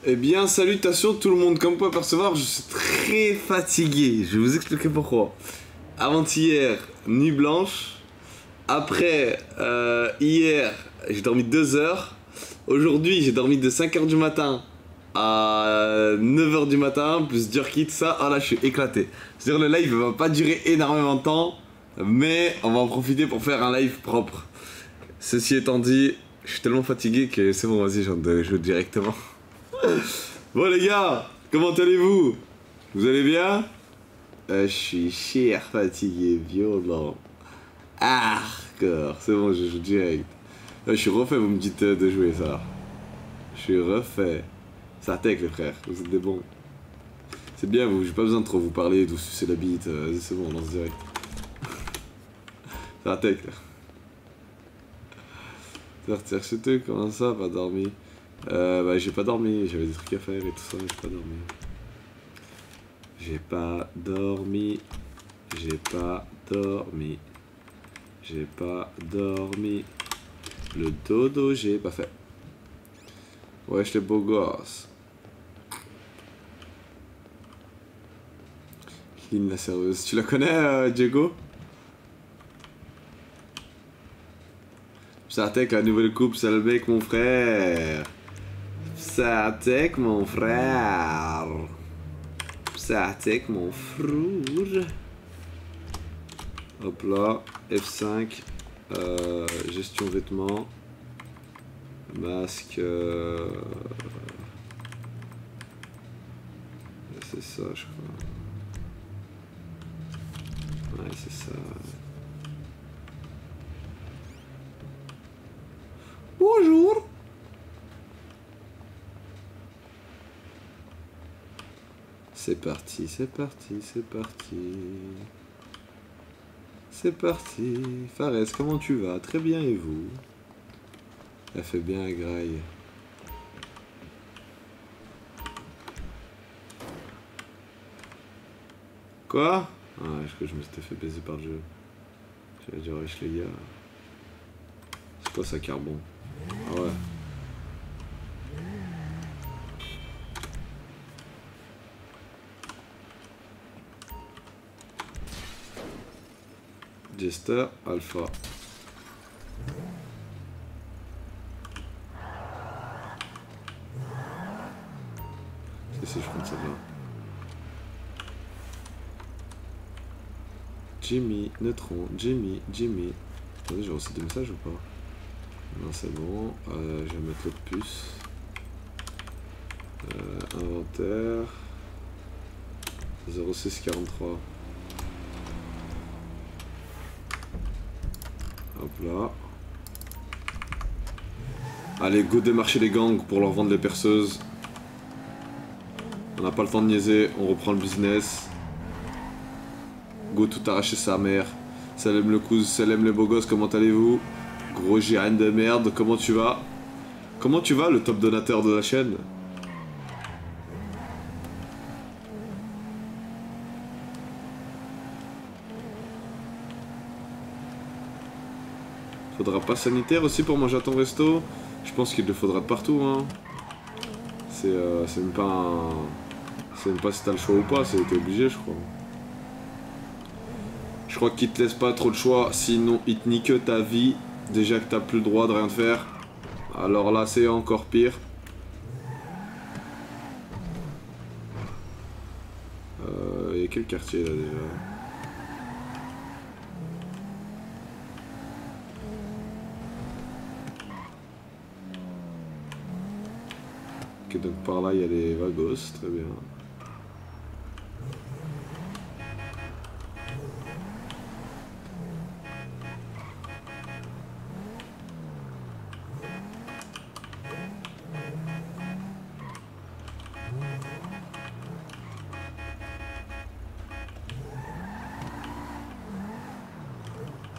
Eh bien, salutations tout le monde. Comme vous pouvez percevoir, je suis très fatigué. Je vais vous expliquer pourquoi. Avant-hier, nuit blanche. Après, hier, j'ai dormi 2 heures. Aujourd'hui, j'ai dormi de 5 heures du matin à 9 heures du matin, plus jerky, tout ça. Ah là, je suis éclaté. C'est-à-dire, le live va pas durer énormément de temps, mais on va en profiter pour faire un live propre. Ceci étant dit, je suis tellement fatigué que c'est bon, vas-y, j'ai envie de jouer directement. Bon les gars, comment allez-vous? Vous allez bien? Je suis cher fatigué, violent. Hardcore, c'est bon, je joue direct. Je suis refait, vous me dites de jouer ça. Je suis refait. Ça tech les frères, vous êtes des bons. C'est bien vous, j'ai pas besoin de trop vous parler, de vous sucer la bite, c'est bon, on lance direct. Ça tech là. C'était comment ça, pas dormi? Bah j'ai pas dormi, j'avais des trucs à faire et tout ça, mais j'ai pas dormi. J'ai pas dormi. J'ai pas dormi. J'ai pas dormi. Le dodo j'ai pas fait. Wesh les beaux gosses. Clean la serveuse. Tu la connais Diego? Psatek la nouvelle coupe, c'est le mec mon frère. Psatek mon frère. Psatek mon frère. Hop là, F5, gestion vêtements, masque, c'est ça je crois. Ouais c'est ça. Bonjour. C'est parti, c'est parti, c'est parti. C'est parti. Fares, comment tu vas? Très bien et vous? Elle fait bien la graille. Quoi? Ah, est-ce que je me suis fait baiser par le jeu? J'allais dire wesh les gars. C'est quoi ça carbone? Ah ouais. Jester Alpha. Si je prends celle-là. Jimmy, Neutron, Jimmy. Attendez, j'ai reçu des messages ou pas? Non, c'est bon. Je vais mettre l'autre puce. Inventaire. 0643. Hop là. Allez, go démarcher les gangs pour leur vendre les perceuses. On n'a pas le temps de niaiser, on reprend le business. Go tout arracher sa mère. Salam le cousin, salam les beaux gosses, comment allez-vous? Gros gérane de merde, comment tu vas? Comment tu vas, le top donateur de la chaîne? Faudra pas sanitaire aussi pour manger à ton resto? Je pense qu'il le faudra partout, hein. C'est même pas un... C'est même pas si t'as le choix ou pas, t'es obligé, je crois. Je crois qu'il te laisse pas trop de choix, sinon il te nique ta vie. Déjà que t'as plus le droit de rien faire. Alors là, c'est encore pire. Et quel quartier là déjà? Ok, donc par là il y a les vagos, très bien.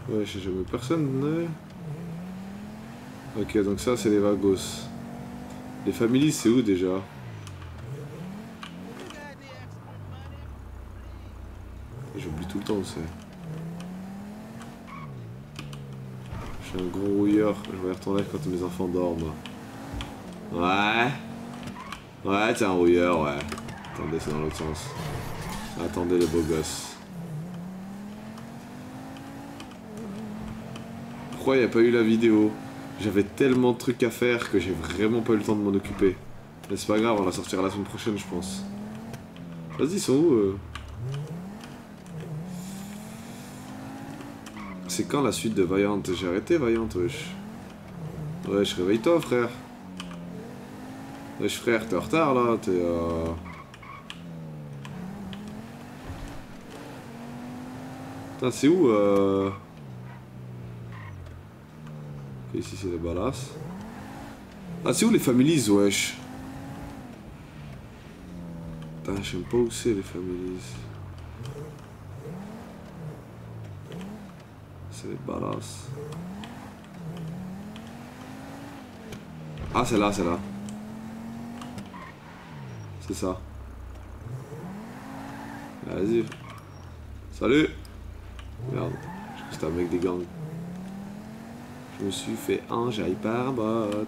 Ouais, j'ai jamais personne, ouais. Ok, donc ça c'est les vagos. Les familles, c'est où déjà? J'oublie tout le temps où c'est. Je suis un gros rouilleur, je vais retourner quand mes enfants dorment. Ouais. Ouais, t'es un rouilleur, ouais. Attendez, c'est dans l'autre sens. Attendez les beaux gosses. Pourquoi il n'y a pas eu la vidéo? J'avais tellement de trucs à faire que j'ai vraiment pas eu le temps de m'en occuper. Mais c'est pas grave, on la sortira la semaine prochaine, je pense. Vas-y, ils sont où C'est quand la suite de Vaillante? J'ai arrêté Vaillante, wesh. Wesh, réveille-toi, frère. Wesh, frère, t'es en retard, là. T'es... Putain, c'est où Ok, ici, c'est les balasses. Ah, c'est où les families, wesh? Putain, je sais pas où c'est, les families. C'est les balasses. Ah, c'est là, c'est là. C'est ça. Vas-y. Salut. Merde. Je crois que c'était un mec des gangs. Je me suis fait enjailler par bot.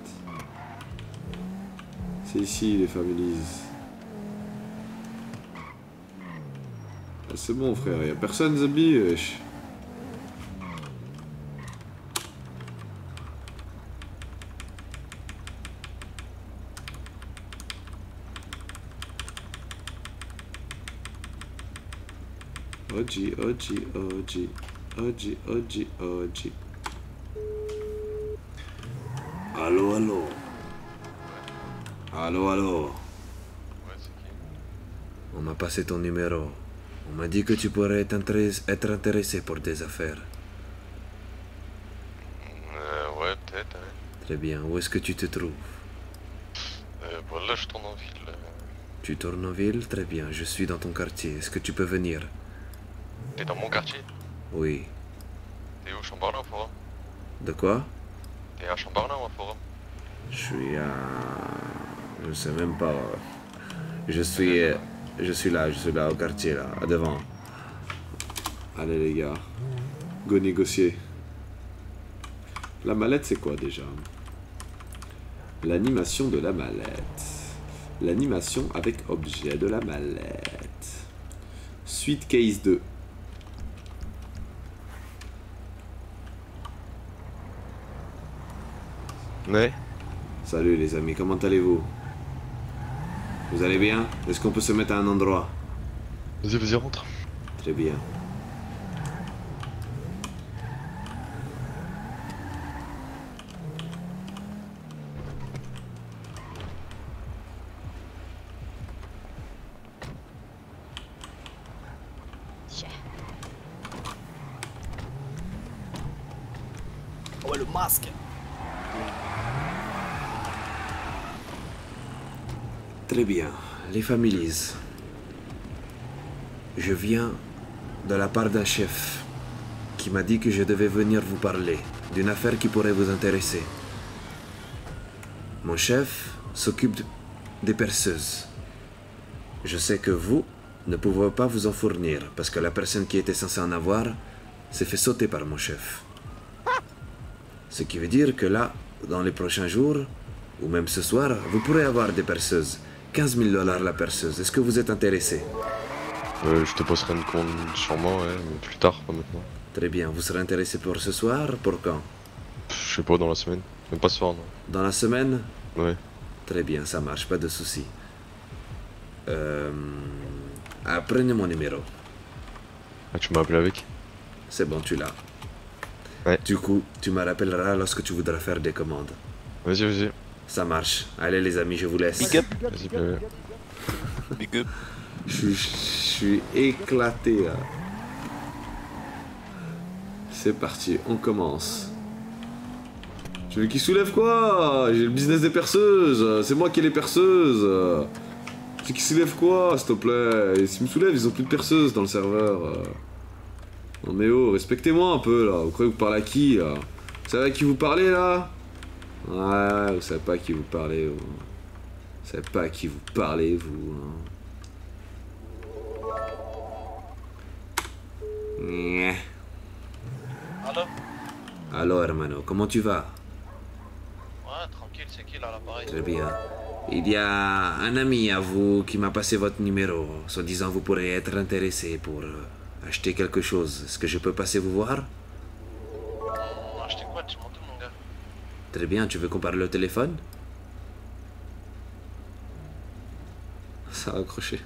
C'est ici les families. Ah, c'est bon frère, y'a personne zombie, wesh. OG, OG, OG, OG, OG, OG. Allô, allô. Allô, allô. Ouais, c'est qui? On m'a passé ton numéro. On m'a dit que tu pourrais être intéressé pour des affaires. Ouais, peut-être, ouais. Très bien. Où est-ce que tu te trouves? Voilà, je tourne en ville. Tu tournes en ville? Très bien. Je suis dans ton quartier. Est-ce que tu peux venir? T'es dans mon quartier? Oui. T'es où, Chamberlain ou Forum? De quoi? T'es à Chamberlain ou à Forum? Je suis à... Je sais même pas. Je suis là au quartier, là, à devant. Allez les gars. Go négocier. La mallette c'est quoi déjà? L'animation de la mallette. L'animation avec objet de la mallette. Suite case 2. Ouais. Salut les amis, comment allez-vous? Vous allez bien? Est-ce qu'on peut se mettre à un endroit? Vas-y, vas-y, rentre. Très bien. Oh ouais, le masque. Très bien. Les families. Je viens de la part d'un chef qui m'a dit que je devais venir vous parler d'une affaire qui pourrait vous intéresser. Mon chef s'occupe des perceuses. Je sais que vous ne pouvez pas vous en fournir parce que la personne qui était censée en avoir s'est fait sauter par mon chef. Ce qui veut dire que là, dans les prochains jours, ou même ce soir, vous pourrez avoir des perceuses. 15 000 $ la perceuse. Est-ce que vous êtes intéressé? Je te passerai une compte sûrement, ouais, mais plus tard, pas maintenant. Très bien. Vous serez intéressé pour ce soir? Pour quand? Je sais pas, dans la semaine. Même pas ce soir, non. Dans la semaine? Ouais. Très bien, ça marche, pas de souci. Prenez mon numéro. Ah, tu m'as appelé avec? C'est bon, tu l'as. Ouais. Du coup, tu me rappelleras lorsque tu voudras faire des commandes. Vas-y, vas-y. Ça marche. Allez les amis, je vous laisse. Big up. Vas-y, bébé. Big up. Je suis éclaté là. C'est parti, on commence. Tu veux qu'il soulève quoi? J'ai le business des perceuses. C'est moi qui ai les perceuses. Tu veux qu'il soulève quoi, s'il te plaît? Et s'ils me soulèvent, ils ont plus de perceuses dans le serveur. Non mais oh, respectez-moi un peu là. Vous croyez que vous parlez à qui là? Vous savez à qui vous parlez là? Ouais, vous savez pas à qui vous parlez. Vous savez pas à qui vous parlez, vous. Hein. Allô? Allô hermano, comment tu vas? Ouais, tranquille, c'est qui là l'appareil? Très bien. Il y a un ami à vous qui m'a passé votre numéro, soi-disant vous pourrez être intéressé pour acheter quelque chose. Est-ce que je peux passer vous voir? Acheter quoi? Tu m'entends, mon gars? Très bien, tu veux qu'on parle au téléphone? Ça a accroché.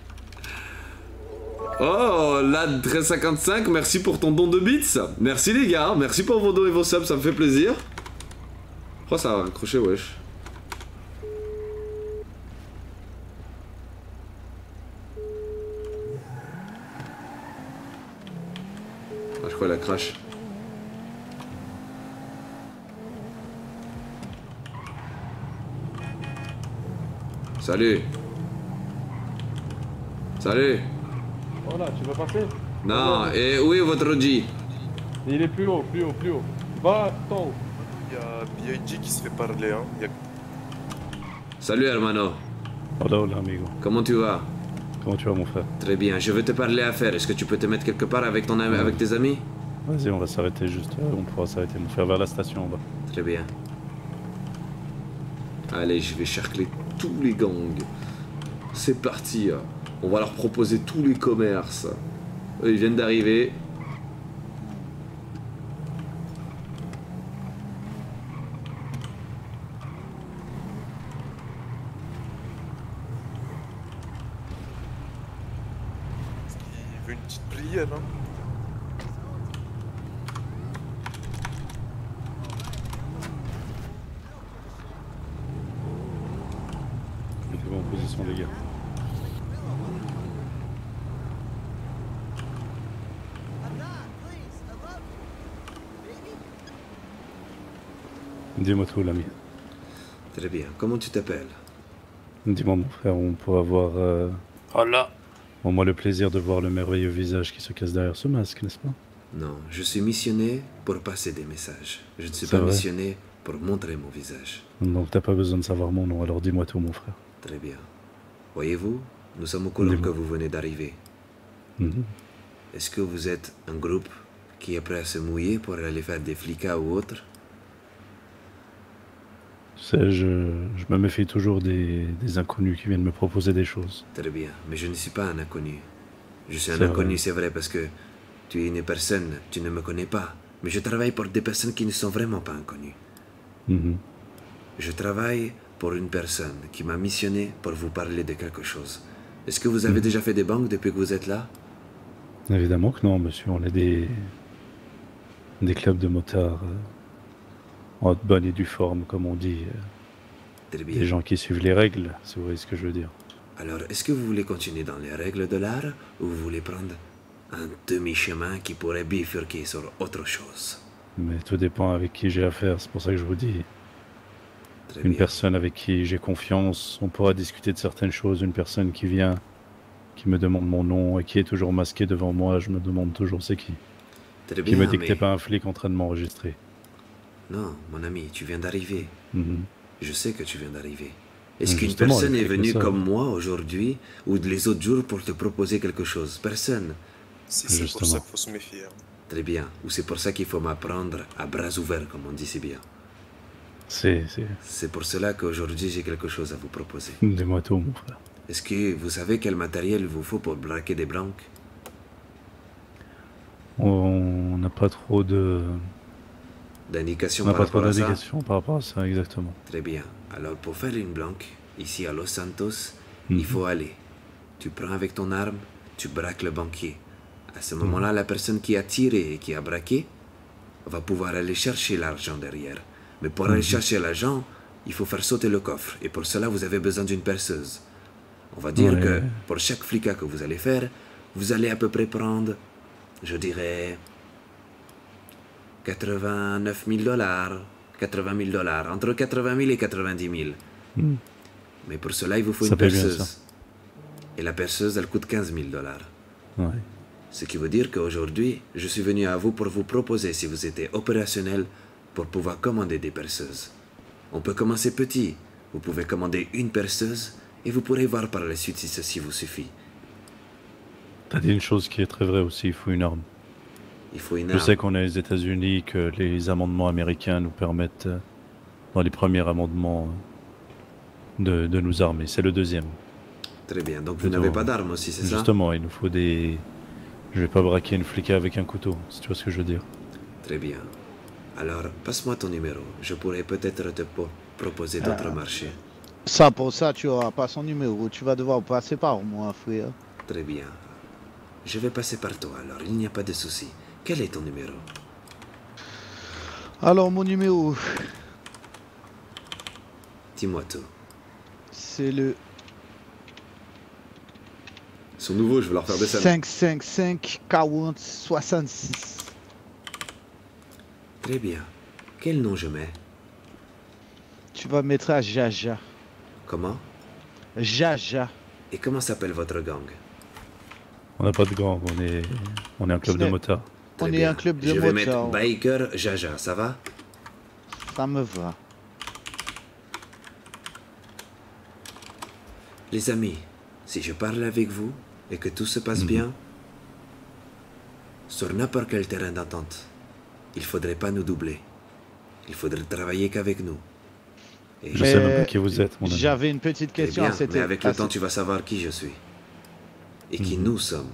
Oh, la 1355, merci pour ton don de bits. Merci les gars, merci pour vos dons et vos subs, ça me fait plaisir. Oh, ça a accroché, wesh. Ah, je crois qu'elle a crash. Salut. Salut. Voilà, tu veux passer? Non, et où est votre G? Il est plus haut, plus haut, plus haut. Va, tout en haut. Il y a BIG qui se fait parler, hein. Salut hermano. Hola, hola, amigo. Comment tu vas? Comment tu vas, mon frère? Très bien, je veux te parler à faire. Est-ce que tu peux te mettre quelque part avec ton ami, avec tes amis? Vas-y, on va s'arrêter juste. On pourra s'arrêter, mon frère, vers la station en bas. Très bien. Allez, je vais charcler tous les gangs. C'est parti. On va leur proposer tous les commerces. Eux, ils viennent d'arriver. Il veut une petite prière, hein. Mettez-vous en position, les gars. Dis-moi tout, l'ami. Très bien. Comment tu t'appelles? Dis-moi, mon frère, on pourra avoir Voilà. au moins le plaisir de voir le merveilleux visage qui se cache derrière ce masque, n'est-ce pas? Non, je suis missionné pour passer des messages. Je ne suis C'est pas vrai. missionné pour montrer mon visage. Donc t'as pas besoin de savoir mon nom, alors dis-moi tout, mon frère. Très bien. Voyez-vous, nous sommes au courant Dis-moi. que vous venez d'arriver. Mhm. Est-ce que vous êtes un groupe qui est prêt à se mouiller pour aller faire des flicas ou autre? Tu sais, je me méfie toujours des inconnus qui viennent me proposer des choses. Très bien, mais je ne suis pas un inconnu. Je suis un C'est inconnu, vrai. c'est vrai, parce que tu es une personne, tu ne me connais pas. Mais je travaille pour des personnes qui ne sont vraiment pas inconnues. Mhm. Je travaille pour une personne qui m'a missionné pour vous parler de quelque chose. Est-ce que vous avez déjà fait des banques depuis que vous êtes là? Évidemment que non, monsieur. On est des clubs de motards en bonne et due forme, comme on dit. Très Des bien. gens qui suivent les règles, si vous voyez ce que je veux dire. Alors, est-ce que vous voulez continuer dans les règles de l'art ou vous voulez prendre un demi-chemin qui pourrait bifurquer sur autre chose? Mais tout dépend avec qui j'ai affaire. C'est pour ça que je vous dis. Très Une bien. personne avec qui j'ai confiance, on pourra discuter de certaines choses. Une personne qui vient, qui me demande mon nom et qui est toujours masquée devant moi, je me demande toujours c'est qui. Très Qui bien, me dit que mais... t'es pas un flic en train de m'enregistrer. Non, mon ami, tu viens d'arriver. Mhm. Je sais que tu viens d'arriver. Est-ce qu'une Justement, personne il est fait que venue ça. comme moi aujourd'hui ou les autres jours pour te proposer quelque chose? Personne. C'est pour Justement. ça qu'il faut se méfier. Hein. Très bien. Ou c'est pour ça qu'il faut m'apprendre à bras ouverts, comme on dit si bien. C'est... C'est pour cela qu'aujourd'hui j'ai quelque chose à vous proposer. Dis-moi tout, mon frère. Est-ce que vous savez quel matériel il vous faut pour braquer des banques? On n'a pas trop de... D'indications On n'a par pas trop rapport à ça? d'indications par rapport à ça, exactement. Très bien. Alors pour faire une banque, ici à Los Santos, Mhm. il faut aller. Tu prends avec ton arme, tu braques le banquier. À Mhm. ce moment-là, la personne qui a tiré et qui a braqué va pouvoir aller chercher l'argent derrière. Mais pour Mhm. aller chercher l'argent, il faut faire sauter le coffre. Et pour cela, vous avez besoin d'une perceuse. On va dire Ouais. que pour chaque flica que vous allez faire, vous allez à peu près prendre, je dirais, 89 000 $, 80 000 $, entre 80 000 et 90 000. Mhm. Mais pour cela, il vous faut Ça une paye bien, perceuse. ça. Et la perceuse, elle coûte 15 000 $. Ouais. Ce qui veut dire qu'aujourd'hui, je suis venu à vous pour vous proposer, si vous étiez opérationnel, pour pouvoir commander des perceuses. On peut commencer petit. Vous pouvez commander une perceuse et vous pourrez voir par la suite si ceci vous suffit. T'as dit une chose qui est très vraie aussi, il faut une arme. Il faut une Je arme. sais qu'on est aux États-Unis, que les amendements américains nous permettent, dans les premiers amendements, de nous armer. C'est le deuxième. Très bien. Donc vous Plutôt, n'avez pas d'armes aussi, c'est ça? Justement, il nous faut des... Je vais pas braquer une flica avec un couteau, si tu vois ce que je veux dire. Très bien. Alors, passe-moi ton numéro. Je pourrais peut-être te proposer d'autres marchés. Ça, pour ça, tu auras pas son numéro. Tu vas devoir passer par moi, frère. Très bien. Je vais passer par toi, alors il n'y a pas de souci. Quel est ton numéro? Alors, mon numéro, Dis-moi tout. c'est le Son nouveau, je vais leur faire descendre. 555 40 66. Très bien. Quel nom je mets? Tu vas mettre à Jaja. Comment? Jaja. Et comment s'appelle votre gang? On n'a pas de gang, on est un club de motards. Très On est bien. un club de Je vais mettre motards. Biker Jaja, ça va? Ça me va. Les amis, si je parle avec vous et que tout se passe bien, sur n'importe quel terrain d'entente, il faudrait pas nous doubler. Il faudrait travailler qu'avec nous. Et Je sais même pas qui vous êtes, mon ami. J'avais une petite Très question bien, à cette mais avec le à temps, cette- tu vas savoir qui je suis. Et qui nous sommes.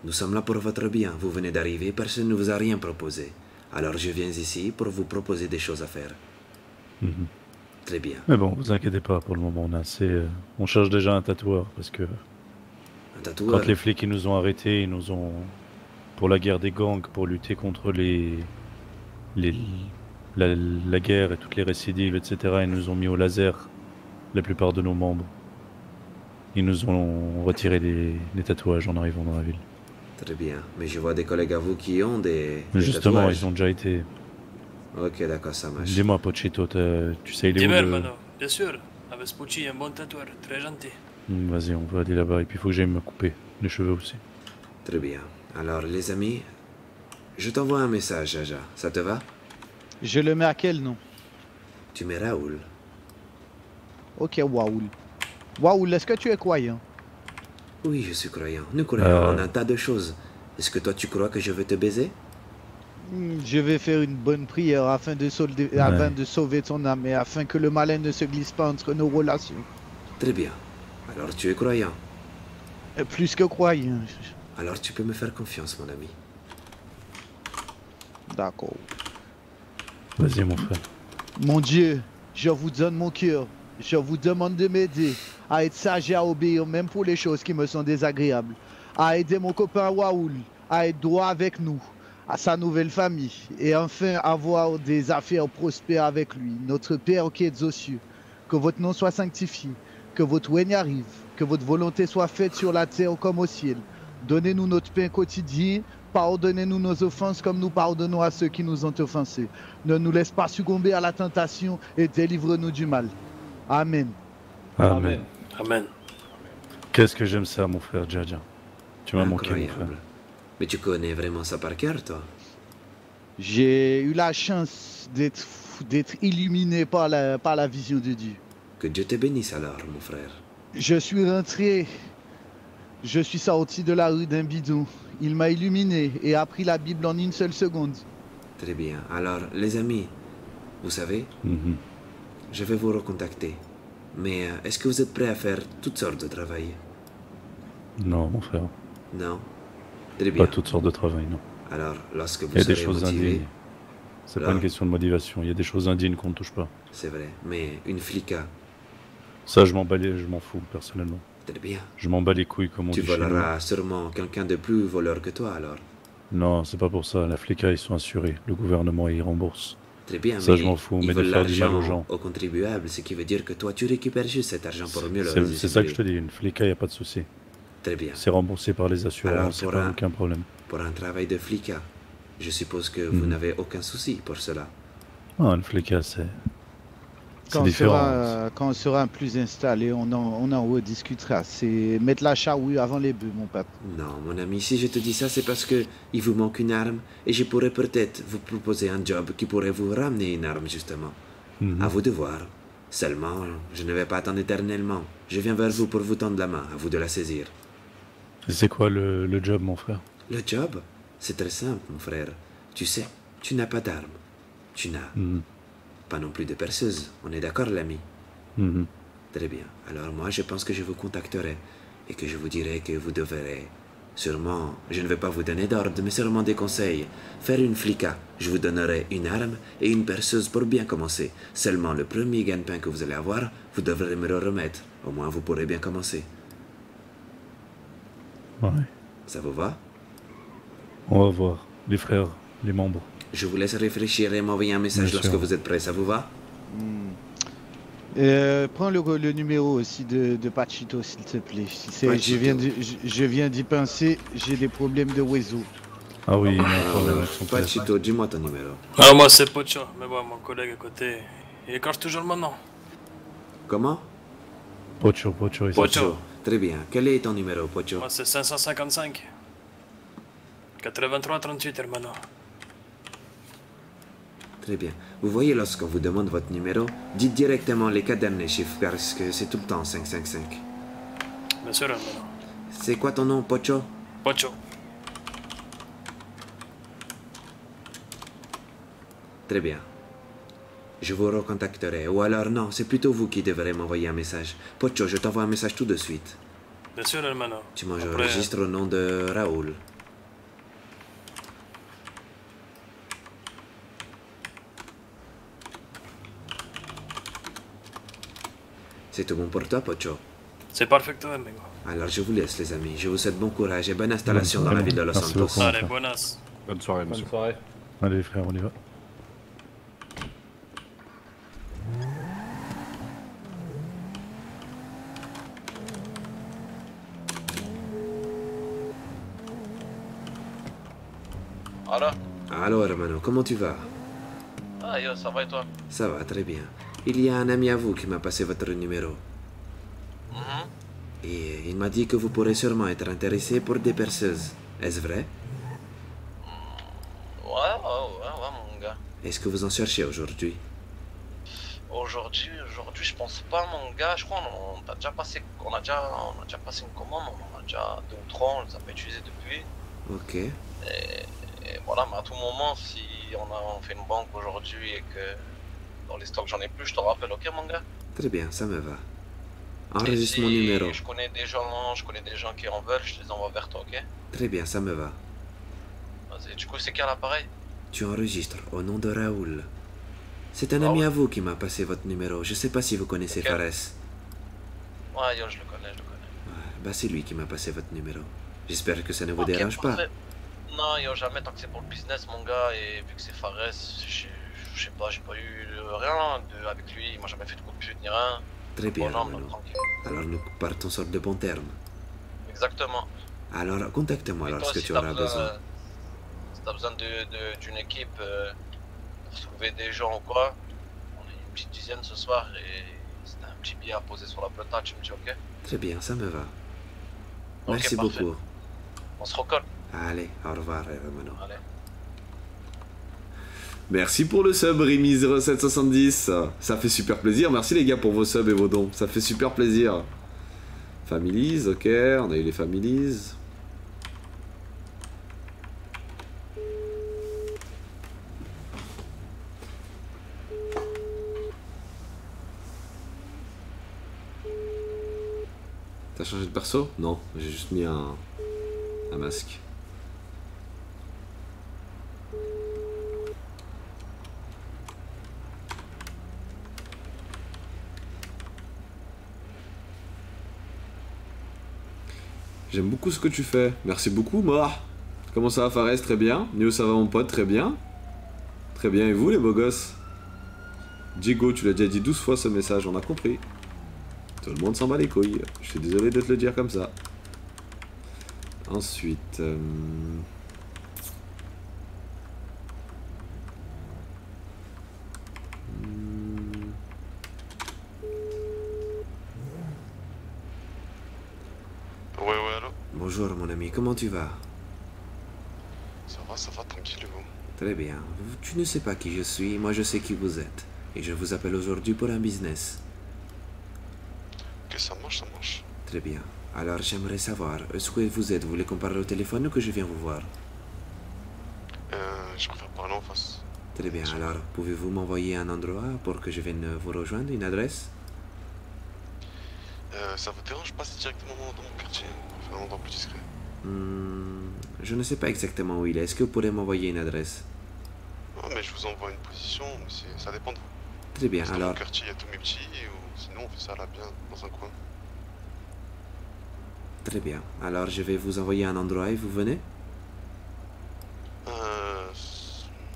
Nous sommes là pour votre bien. Vous venez d'arriver, personne ne vous a rien proposé. Alors je viens ici pour vous proposer des choses à faire. Mhm. Très bien. Mais bon, vous inquiétez pas, pour le moment, on a assez... on cherche déjà un tatoueur, parce que Un tatoueur. quand les flics ils nous ont arrêtés, ils nous ont... Pour la guerre des gangs, pour lutter contre la guerre et toutes les récidives, etc., ils nous ont mis au laser la plupart de nos membres. Ils nous ont retiré les tatouages en arrivant dans la ville. Très bien. Mais je vois des collègues à vous qui ont des Justement, tatouages. ils ont déjà été... Ok, d'accord, ça marche. Dis-moi, Pochito, tu sais, il est où Dis-moi, le... hermano. Bien sûr. Avec Spucci, un bon tatoueur. Très gentil. Vas-y, on va aller là-bas, et puis il faut que j'aille me couper les cheveux aussi. Très bien. Alors, les amis, je t'envoie un message, Jaja. Ça te va? Je le mets à quel nom? Tu mets Raoul. Ok, Waoul. Waoul, est-ce que tu es croyant? Oui, je suis croyant. Nous croyons en un tas de choses. Est-ce que toi, tu crois que je vais te baiser? Je vais faire une bonne prière afin de sauver ton âme et afin que le malin ne se glisse pas entre nos relations. Très bien. Alors, tu es croyant. Plus que croyant. Alors, tu peux me faire confiance, mon ami. D'accord. Vas-y, mon frère. Mon Dieu, je vous donne mon cœur. Je vous demande de m'aider à être sage et à obéir, même pour les choses qui me sont désagréables. À aider mon copain Waoul, à être droit avec nous, à sa nouvelle famille, et enfin avoir des affaires prospères avec lui. Notre Père qui êtes aux cieux, que votre nom soit sanctifié, que votre règne arrive, que votre volonté soit faite sur la terre comme au ciel. Donnez-nous notre pain quotidien. Pardonnez-nous nos offenses comme nous pardonnons à ceux qui nous ont offensés. Ne nous laisse pas succomber à la tentation et délivre-nous du mal. Amen. Amen. Amen. Qu'est-ce que j'aime ça, mon frère Jaja. Tu m'as manqué, mon frère. Incroyable. Mais tu connais vraiment ça par cœur, toi? J'ai eu la chance d'être illuminé par la vision de Dieu. Que Dieu te bénisse alors, mon frère. Je suis sorti de la rue d'un bidon. Il m'a illuminé et appris la Bible en une seule seconde. Très bien. Alors, les amis, vous savez, Mhm. je vais vous recontacter. Mais est-ce que vous êtes prêts à faire toutes sortes de travail? Non, mon frère. Non? Très bien. Pas toutes sortes de travail, non. Alors, lorsque vous Il y a des serez choses motivé, indignes. C'est pas Là. une question de motivation. Il y a des choses indignes qu'on ne touche pas. c'est vrai, mais une flica, Ça, je m'en fous, personnellement. très bien. Je m'en bats les couilles, comme on Tu dit chez nous. voleras sûrement quelqu'un de plus voleur que toi alors. Non, c'est pas pour ça. La flica, ils sont assurés. Le gouvernement, il rembourse. Très bien, Ça, mais je m'en fous, ils mais de veulent faire du mal aux l'argent gens. aux contribuables, ce qui veut dire que toi, tu récupères juste cet argent pour mieux le C'est ça que je te dis. Une flica, il n'y a pas de souci. Très bien. C'est remboursé par les Alors, assurances, c'est pour pas un- aucun problème. Pour un travail de flica, je suppose que vous Mhm. n'avez aucun souci pour cela. Ah, une flica, c'est Quand on, différent. quand on sera plus installé, on en rediscutera. C'est mettre la charrue avant les bœufs, mon papa. Non, mon ami, si je te dis ça, c'est parce que il vous manque une arme et je pourrais peut-être vous proposer un job qui pourrait vous ramener une arme, justement. Mhm. À vous de voir. Seulement, je ne vais pas attendre éternellement. Je viens vers vous pour vous tendre la main, à vous de la saisir. Et c'est quoi le job, mon frère? Le job, c'est très simple, mon frère. Tu sais, tu n'as pas d'arme. Tu n'as Mhm. pas non plus de perceuse. On est d'accord, l'ami? Mhm. Très bien. Alors moi, je pense que je vous contacterai et que je vous dirai que vous devrez sûrement, je ne vais pas vous donner d'ordre, mais sûrement des conseils. Faire une flica. Je vous donnerai une arme et une perceuse pour bien commencer. Seulement le premier gagne-pain que vous allez avoir, vous devrez me le remettre. Au moins, vous pourrez bien commencer. Ouais. Ça vous va? On va voir. Les frères, les membres. Je vous laisse réfléchir et m'envoyer un message Bien lorsque sûr. vous êtes prêts. Ça vous va? Prends le numéro aussi de Pachito, s'il te plaît. Je Pachito. viens d'y penser, j'ai des problèmes de réseau. Ah oui, il y a un problème avec son père. Pachito, dis-moi ton numéro. Ah, moi c'est Pocho, mais bon, mon collègue à côté, il écorche toujours mon nom. Comment? Pocho, il Pocho. s'appelle. Très bien. Quel est ton numéro, Pocho? Moi c'est 555. 83 38, hermano. Très bien. Vous voyez, lorsqu'on vous demande votre numéro, dites directement les 4 derniers chiffres parce que c'est tout le temps 555. Bien sûr, hermano. C'est quoi ton nom, Pocho? Pocho. Très bien. Je vous recontacterai. Ou alors non, c'est plutôt vous qui devrez m'envoyer un message. Pocho, je t'envoie un message tout de suite. Bien sûr, hermano. Tu m'en Après, enregistres au nom de Raoul. C'est tout bon pour toi, Pocho? c'est perfecto, amigo. Alors je vous laisse, les amis. Je vous souhaite bon courage et bonne installation dans la ville de Los Merci Santos. beaucoup. Allez, buenas. Bonne soirée, monsieur. Bonne soirée. Allez, les frères, on y va. Voilà. Allô, hermano, comment tu vas? Ah yo, ça va et toi? Ça va, très bien. Il y a un ami à vous qui m'a passé votre numéro. Mhm. Et il m'a dit que vous pourrez sûrement être intéressé pour des perceuses. Est-ce vrai? Ouais, mon gars. Est-ce que vous en cherchez aujourd'hui? Aujourd'hui, je pense pas, mon gars. Je crois on a déjà passé une commande. On en a déjà 2 ou 3, on les a pas utilisés depuis. Ok. Et voilà, mais à tout moment, si on fait une banque aujourd'hui et que dans les stocks j'en ai plus, je te rappelle, ok, mon gars? Très bien, ça me va. Et Enregistre si mon numéro. Je connais des gens qui en veulent, je les envoie vers toi, ok? Très bien, ça me va. Vas-y, du coup, c'est quel appareil? Tu enregistres au nom de Raoul. C'est un Ah ami ouais. à vous qui m'a passé votre numéro. Je sais pas si vous connaissez Ok. Fares. Ouais, yo, je le connais. Ouais, bah c'est lui qui m'a passé votre numéro. J'espère que ça ne vous Ok, dérange pas. parfait. Non, yo, jamais tant que c'est pour le business, mon gars, et vu que c'est Fares, je sais pas, j'ai pas eu rien avec lui, il m'a jamais fait de coup de pute ni rien. Très bien, Bon, non, hermano. tranquille. Alors nous partons sur de bons termes. Exactement. Alors contacte-moi Et toi, lorsque si tu t'as auras besoin. Si t'as besoin d'une équipe pour trouver des gens ou quoi, on est une petite dizaine ce soir et c'est un petit billet à poser sur la plata, tu me dis ok? Très bien, ça me va. Ok, Merci parfait. beaucoup. On se recolle. Allez, au revoir, hermano. Allez. Merci pour le sub, Rémi0770. Ça fait super plaisir. Merci les gars pour vos subs et vos dons. Ça fait super plaisir. Families, ok. On a eu les families. T'as changé de perso? Non, j'ai juste mis un masque. J'aime beaucoup ce que tu fais. Merci beaucoup, Mort. Comment ça va, Fares? Très bien. Nio, ça va, mon pote? Très bien. Très bien. Et vous, les beaux gosses? Diego, tu l'as déjà dit 12 fois ce message, on a compris. Tout le monde s'en bat les couilles. Je suis désolé de te le dire comme ça. Ensuite... Ouais, allô? Bonjour mon ami, comment tu vas? Ça va, tranquille, et vous? Très bien. Tu ne sais pas qui je suis, moi je sais qui vous êtes. Et je vous appelle aujourd'hui pour un business. Ok, ça marche. Très bien. Alors j'aimerais savoir, est-ce que vous êtes? Vous voulez qu'on parle au téléphone ou que je viens vous voir? Je préfère parler en face. Très bien, alors pouvez-vous m'envoyer un endroit pour que je vienne vous rejoindre, une adresse? Ça vous dérange pas si directement dans mon quartier? Enfin, un endroit plus discret. Je ne sais pas exactement où il est. Est-ce que vous pourrez m'envoyer une adresse? Non, mais je vous envoie une position, mais ça dépend de vous. Très bien, Parce que alors... dans mon quartier, il y a tous mes petits, ou sinon on fait ça là, bien, dans un coin. Très bien. Alors, je vais vous envoyer un endroit et vous venez?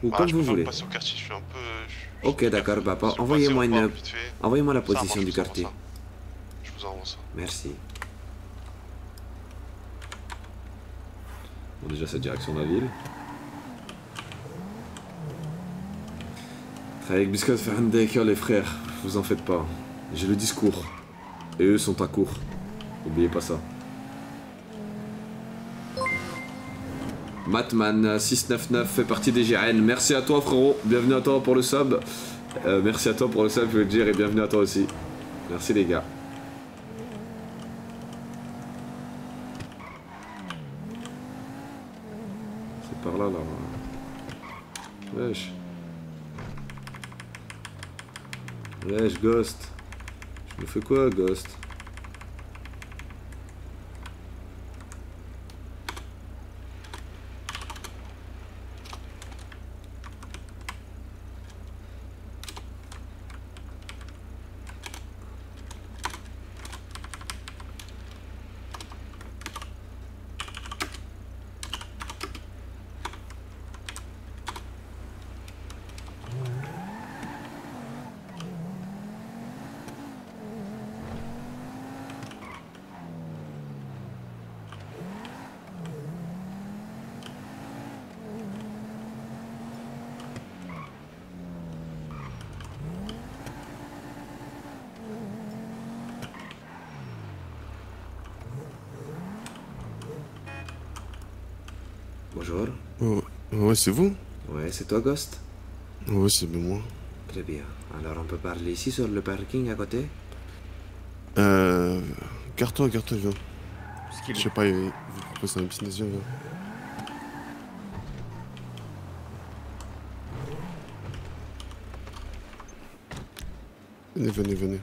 Ou comme je vous préfère voulez. passer au quartier, je suis un peu... Ok, d'accord, bah, Si vous envoyez-moi passez au une... port, vite fait, Envoyez-moi la ça marche, position je du vous envoie quartier. ça. Je vous envoie ça. Merci. Bon, déjà, cette direction de la ville. Avec Biscuit Ferndecker, les frères, vous en faites pas. J'ai le discours. Et eux sont à court. N'oubliez pas ça. Matman699 fait partie des GRN. Merci à toi, frérot. Bienvenue à toi pour le sub. Merci à toi pour le sub, je veux dire, et bienvenue à toi aussi. Merci, les gars. C'est par là, là. Wesh. Wesh, Ghost. Je me fais quoi, Ghost? Bonjour. Oh, ouais, c'est vous? Ouais, c'est toi, Ghost? Ouais, c'est bien moi. Très bien. Alors, on peut parler ici sur le parking à côté? Garde-toi, viens. Je sais pas, il vous propose un business, viens. Venez.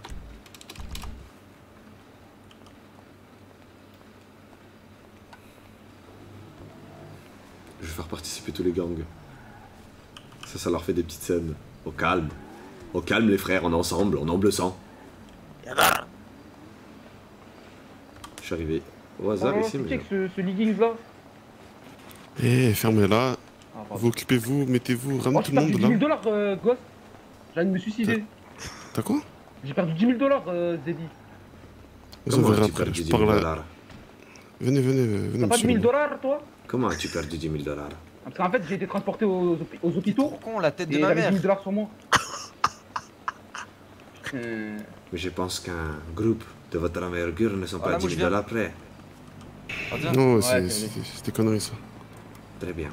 Je vais faire participer tous les gangs. Ça leur fait des petites scènes. Au calme. Au calme, les frères, on est ensemble, on est en bleu sang. Je suis arrivé au hasard ici, mais... ce leggings là. Eh, fermez-la. Vous occupez-vous, mettez-vous, ramenez tout le monde là. J'ai perdu 10 000 $, Ghost. J'ai envie de me suicider. T'as quoi? J'ai perdu 10 000 $, Zeddy. Comment tu perds 10 000 $? Venez, T'as pas 10 000 $, toi? Comment as-tu perdu 10 000 $? Parce qu'en fait, j'ai été transporté aux hôpitaux. Con, la tête de et ma j'avais mère. 10 000 $ sur moi. Mais je pense qu'un groupe de votre envergure ne sont pas là, 10 000 $ près. Non, c'est des conneries ça. Très bien.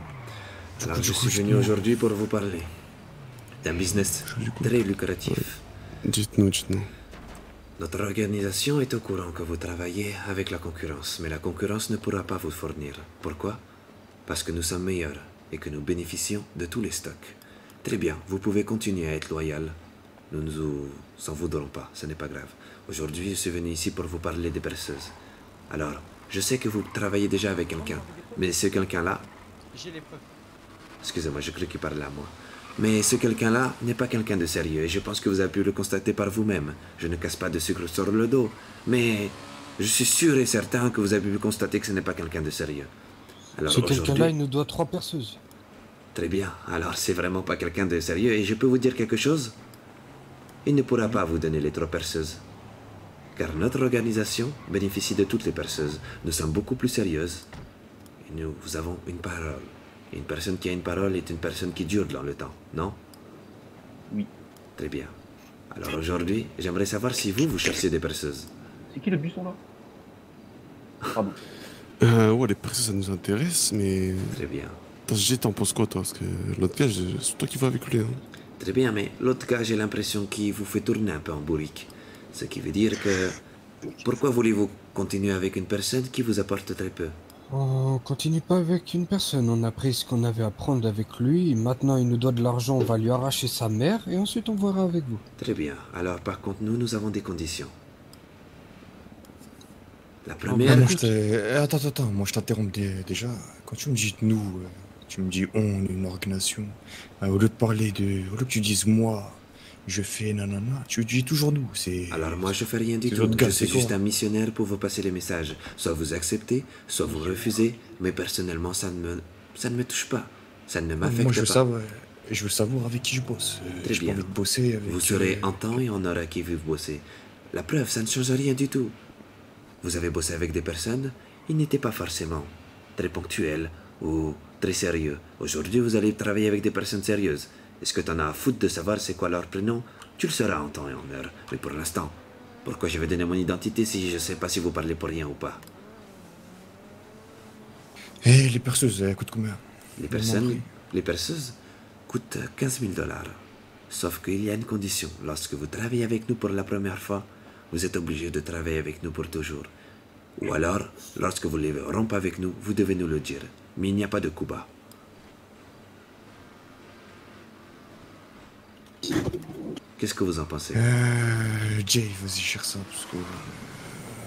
Alors je suis venu aujourd'hui pour vous parler d'un business très lucratif. Dites-nous. Notre organisation est au courant que vous travaillez avec la concurrence, mais la concurrence ne pourra pas vous fournir. Pourquoi? Parce que nous sommes meilleurs et que nous bénéficions de tous les stocks. Très bien, vous pouvez continuer à être loyal. Nous ne vous en voudrons pas, ce n'est pas grave. Aujourd'hui, je suis venu ici pour vous parler des perceuses. Alors, je sais que vous travaillez déjà avec quelqu'un, mais ce quelqu'un-là... J'ai les preuves. Excusez-moi, je crois qu'il parlait à moi. Mais ce quelqu'un-là n'est pas quelqu'un de sérieux, et je pense que vous avez pu le constater par vous-même. Je ne casse pas de sucre sur le dos, mais je suis sûr et certain que vous avez pu constater que ce n'est pas quelqu'un de sérieux. Alors, ce quelqu'un-là, il nous doit 3 perceuses. Très bien, alors c'est vraiment pas quelqu'un de sérieux, et je peux vous dire quelque chose? Il ne pourra pas vous donner les 3 perceuses. Car notre organisation bénéficie de toutes les perceuses. Nous sommes beaucoup plus sérieuses. Et nous avons une parole. Et une personne qui a une parole est une personne qui dure dans le temps, non? Oui. Très bien. Alors aujourd'hui, j'aimerais savoir si vous cherchez des perceuses. C'est qui le buisson là? Pardon. Ouais, les perceuses ça nous intéresse, mais... Très bien. T'en penses quoi toi? Parce que l'autre gars, c'est toi qui vas avec lui. Hein. Très bien, mais l'autre cas, j'ai l'impression qu'il vous fait tourner un peu en bourrique. Ce qui veut dire que... Pourquoi voulez-vous continuer avec une personne qui vous apporte très peu? On continue pas avec une personne, on a pris ce qu'on avait à prendre avec lui, maintenant il nous doit de l'argent, on va lui arracher sa mère, et ensuite on verra avec vous. Très bien, alors par contre nous avons des conditions. La Ah, première... bah, Attends, moi je t'interromps déjà. Quand tu me dis nous, tu me dis on, une organisation. Au lieu de parler de. Au lieu que tu dises moi, je fais nanana, tu dis toujours nous. C'est. Alors moi je fais rien du c'est tout, votre gars, je suis c'est juste quoi un missionnaire pour vous passer les messages. Soit vous acceptez, soit vous refusez, mais personnellement ça ne me touche pas, ça ne m'affecte Moi pas. je veux savoir avec qui je bosse. Très J'ai pas bien. envie de bosser avec. Vous serez en temps et en heure à qui vous bossez. La preuve, ça ne change rien du tout. Vous avez bossé avec des personnes, ils n'étaient pas forcément très ponctuels ou très sérieux. Aujourd'hui, vous allez travailler avec des personnes sérieuses. Est-ce que t'en as à foutre de savoir c'est quoi leur prénom? Tu le sauras en temps et en heure. Mais pour l'instant, pourquoi je vais donner mon identité si je sais pas si vous parlez pour rien ou pas? Eh, les perceuses, elles coûtent combien? Les perceuses coûtent 15 000 $. Sauf qu'il y a une condition. Lorsque vous travaillez avec nous pour la première fois, vous êtes obligé de travailler avec nous pour toujours. Ou alors, lorsque vous les rompez avec nous, vous devez nous le dire. Mais il n'y a pas de coup bas. Qu'est-ce que vous en pensez? Jay, vas-y, cherche ça, parce que.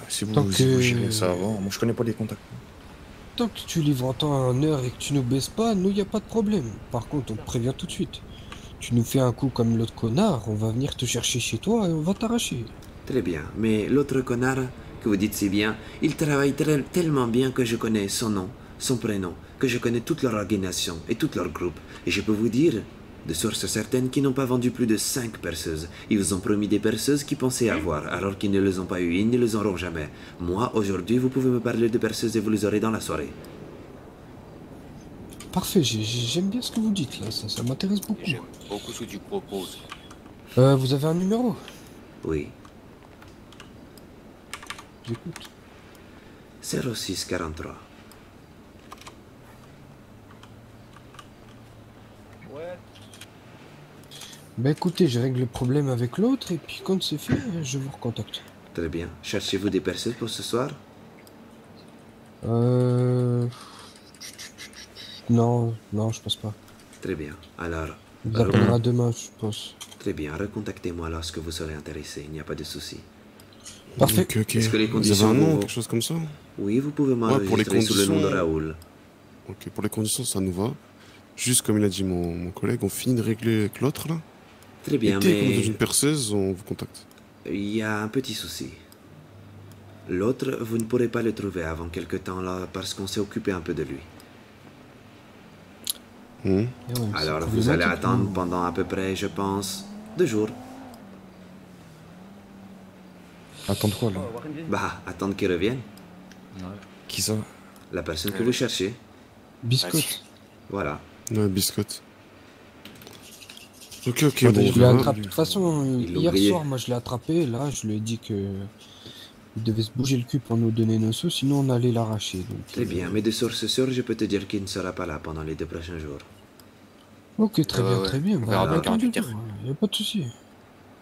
C'est Tant vous, que- vous gérez ça avant. Moi je connais pas les contacts. Tant que tu livres en temps et en heure et que tu nous baisses pas, nous y a pas de problème. Par contre, on te prévient tout de suite. Tu nous fais un coup comme l'autre connard, on va venir te chercher chez toi et on va t'arracher. Très bien, mais l'autre connard, que vous dites si bien, il travaille tellement bien que je connais son nom, son prénom, que je connais toute leur organisation et tout leur groupe. Et je peux vous dire, de sources certaines, qu'ils n'ont pas vendu plus de 5 perceuses. Ils vous ont promis des perceuses qu'ils pensaient avoir, alors qu'ils ne les ont pas eues, ils ne les auront jamais. Moi, aujourd'hui, vous pouvez me parler de perceuses et vous les aurez dans la soirée. Parfait, j'aime bien ce que vous dites là, ça m'intéresse beaucoup. J'aime beaucoup ce que tu proposes. Vous avez un numéro? Oui. J'écoute. 0643. Bah écoutez, je règle le problème avec l'autre et puis quand c'est fait, je vous recontacte. Très bien. Cherchez-vous des perceuses pour ce soir? Non, je pense pas. Très bien. Alors... On vous appellera demain, je pense. Très bien. Recontactez-moi lorsque vous serez intéressé. Il n'y a pas de souci. Parfait. Ok. Est-ce que les Vous conditions avez un nom, vous- quelque chose comme ça? Oui, vous pouvez Ouais, pour les m'enregistrer sous le nom de conditions- Raoul. Ok, pour les conditions, ça nous va. Juste comme il a dit mon collègue, on finit de régler avec l'autre là. Très bien, Et dès qu'on est mais dans une perceuse, on vous contacte. il y a un petit souci. L'autre, vous ne pourrez pas le trouver avant quelque temps là parce qu'on s'est occupé un peu de lui. Alors vous allez attendre pendant à peu près, je pense, 2 jours. Attendre quoi là? Bah, attendre qu'il revienne. Qui ça? La personne que vous cherchez. Biscotte. Voilà. Ouais, biscotte. Ok, Je bon, l'ai attrapé. De toute façon, Il l'a hier oublié. soir, moi je l'ai attrapé. Là, je lui ai dit que il devait se bouger le cul pour nous donner nos sous, sinon on allait l'arracher. Donc, Très bien, mais de source sûre, je peux te dire qu'il ne sera pas là pendant les 2 prochains jours. Ok, très bien, très bien. On verra Bah, dans attendez, 48 heures. y a pas de souci.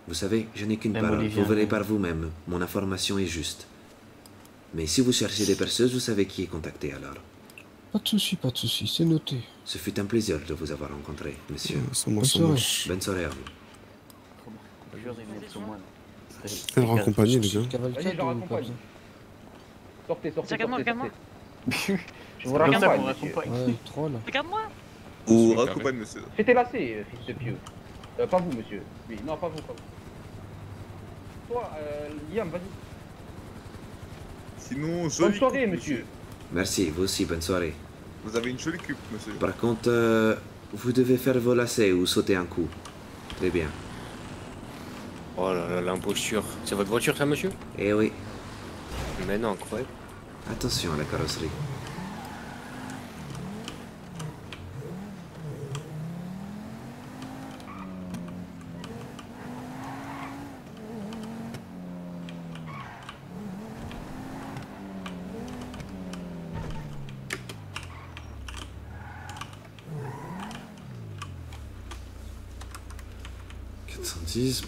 Vous savez, je n'ai qu'une Même parole. Olivia. Vous verrez par vous-même. Mon information est juste. Mais si vous cherchez des perceuses, vous savez qui est contacté alors. Pas de souci, c'est noté. Ce fut un plaisir de vous avoir rencontré, monsieur. Ça marche, ça marche. Bonne soirée à vous. Elle raccompagne les gars. Vas-y, je la raccompagne. Sortez. Regarde-moi. Je vous raccompagne, monsieur. Ouais, trop là. Regarde-moi. Ou raccompagne, monsieur. J'étais lassé, fils de pieux. Pas vous, monsieur. Oui, non, pas vous. Toi, Liam, vas-y. Sinon, Bonne soirée, monsieur. Merci, vous aussi, bonne soirée. Vous avez une jolie coupe, monsieur. Par contre, vous devez faire vos lacets ou sauter un coup. Très bien. Oh là là, l'imposture. C'est votre voiture, ça, monsieur? Eh oui. Mais non, incroyable. Attention à la carrosserie.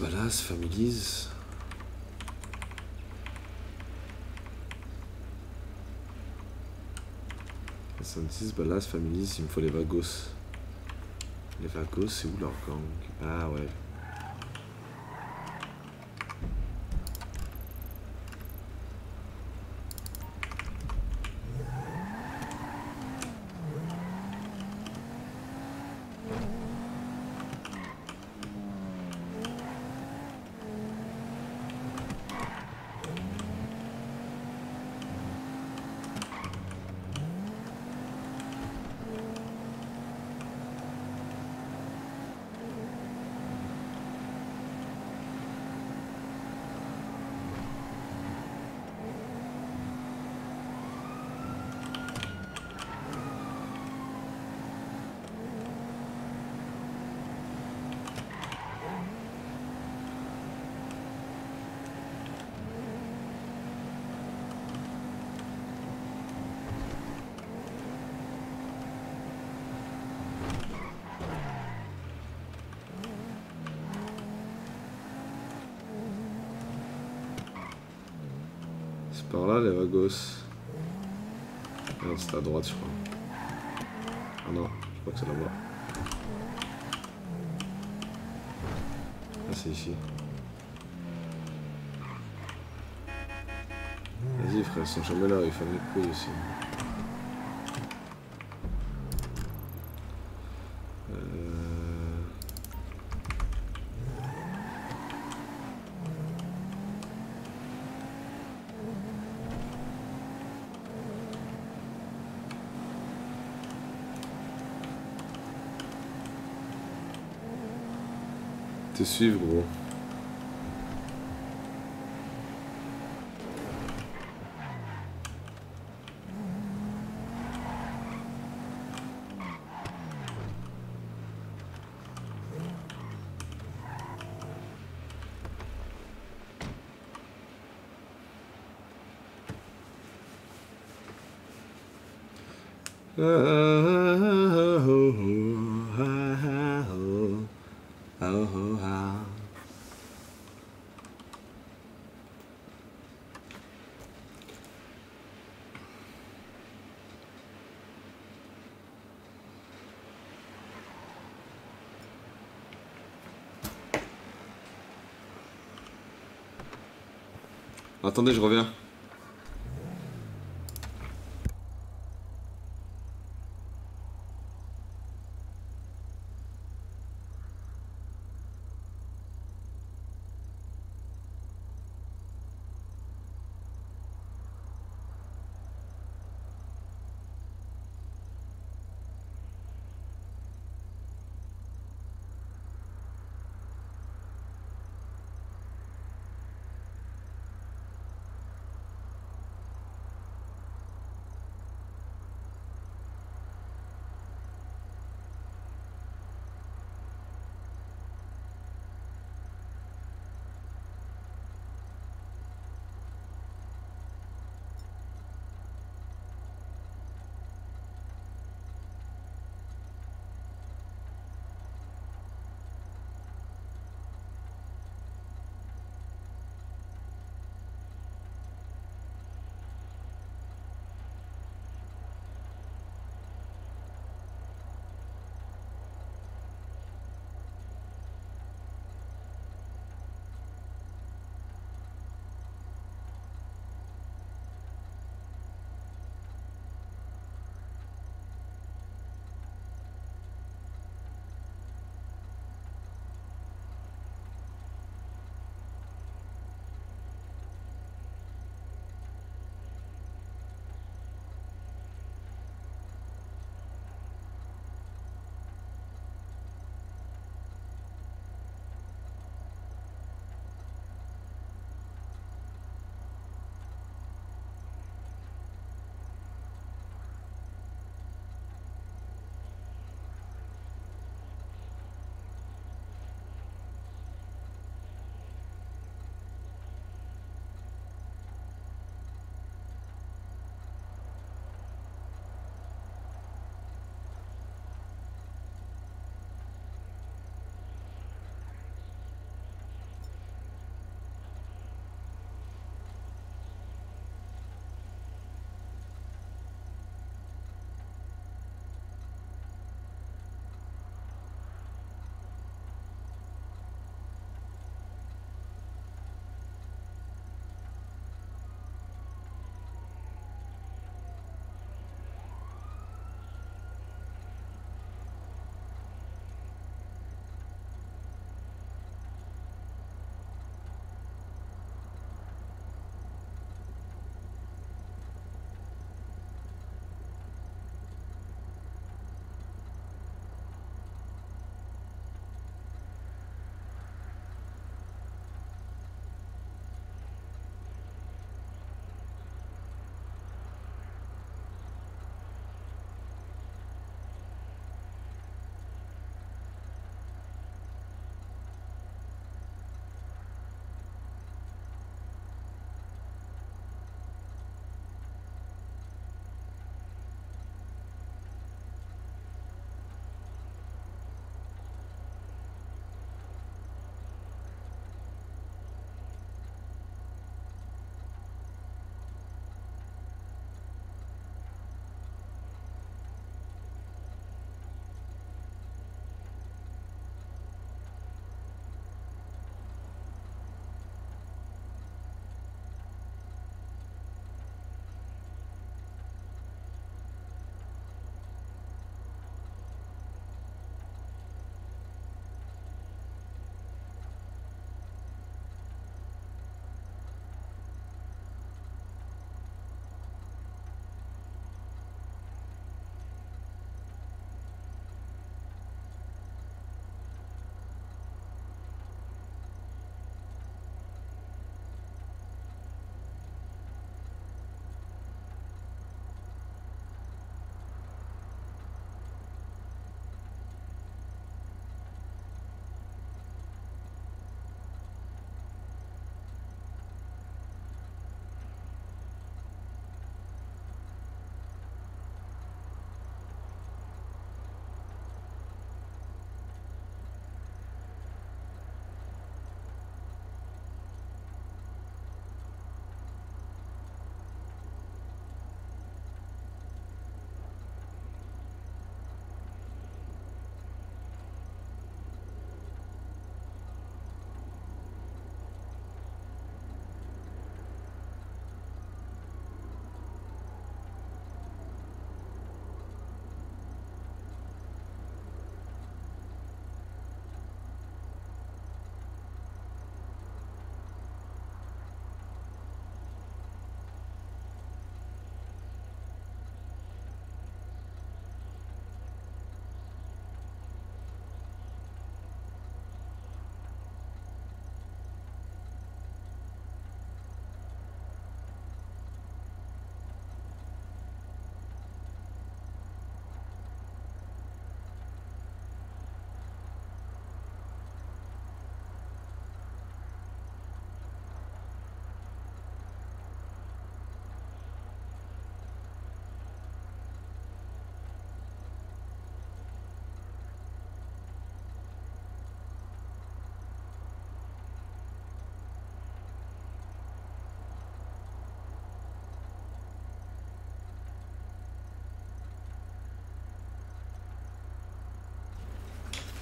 Ballas, Families. Ballas, Families, il me faut les Vagos. Les Vagos, c'est où leur gang? Ah ouais. par là, les vagos. Non, c'est à droite, je crois. Ah non, je crois que c'est là-bas. Ah, c'est ici. Vas-y, frère, ils sont jamais là, il faut les couilles aussi. Te suivre, gros. Attendez, je reviens.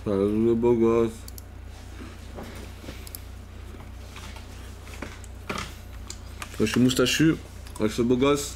Salut le beau gosse. Wesh le moustachu. Wesh le beau gosse.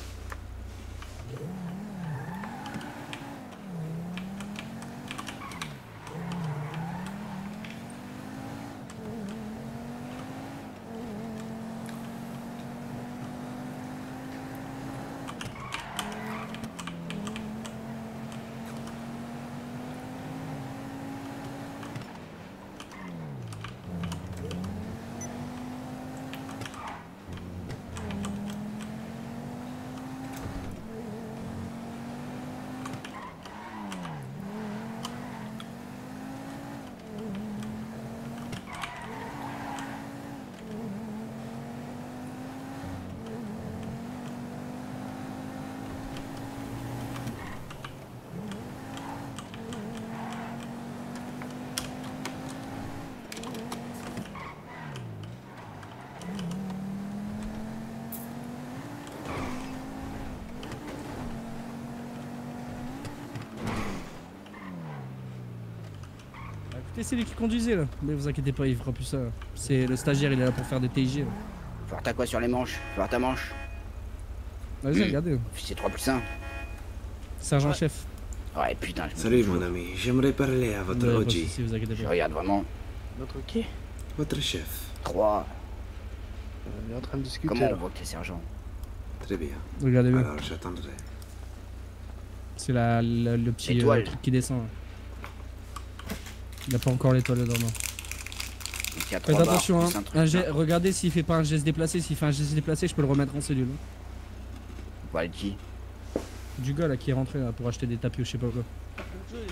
Écoutez, c'est lui qui conduisait là. Mais vous inquiétez pas, il fera plus ça. C'est le stagiaire, il est là pour faire des TIG. Là. Faut voir t'as quoi sur les manches? Faut voir ta manche. Vas-y, regardez. Officier 3 plus 1. Sergent-chef. Ouais, putain, je me Salut mon ami, j'aimerais parler à votre OG. Si vous inquiétez Je pas. regarde vraiment. Notre qui? Votre chef. 3. On est en train de discuter. Comment là. on voit que t'es sergent? Très bien. Regardez bien. Alors j'attendrai. C'est le petit L'étoile. truc qui descend. Là. Il a pas encore l'étoile dedans. Non. Donc il y a 3 Faites barres, attention, hein. plus un truc. Regardez s'il fait pas un geste déplacé. S'il fait un geste déplacé, je peux le remettre en cellule. On va aller qui? Du gars là qui est rentré là, pour acheter des tapis ou je sais pas quoi.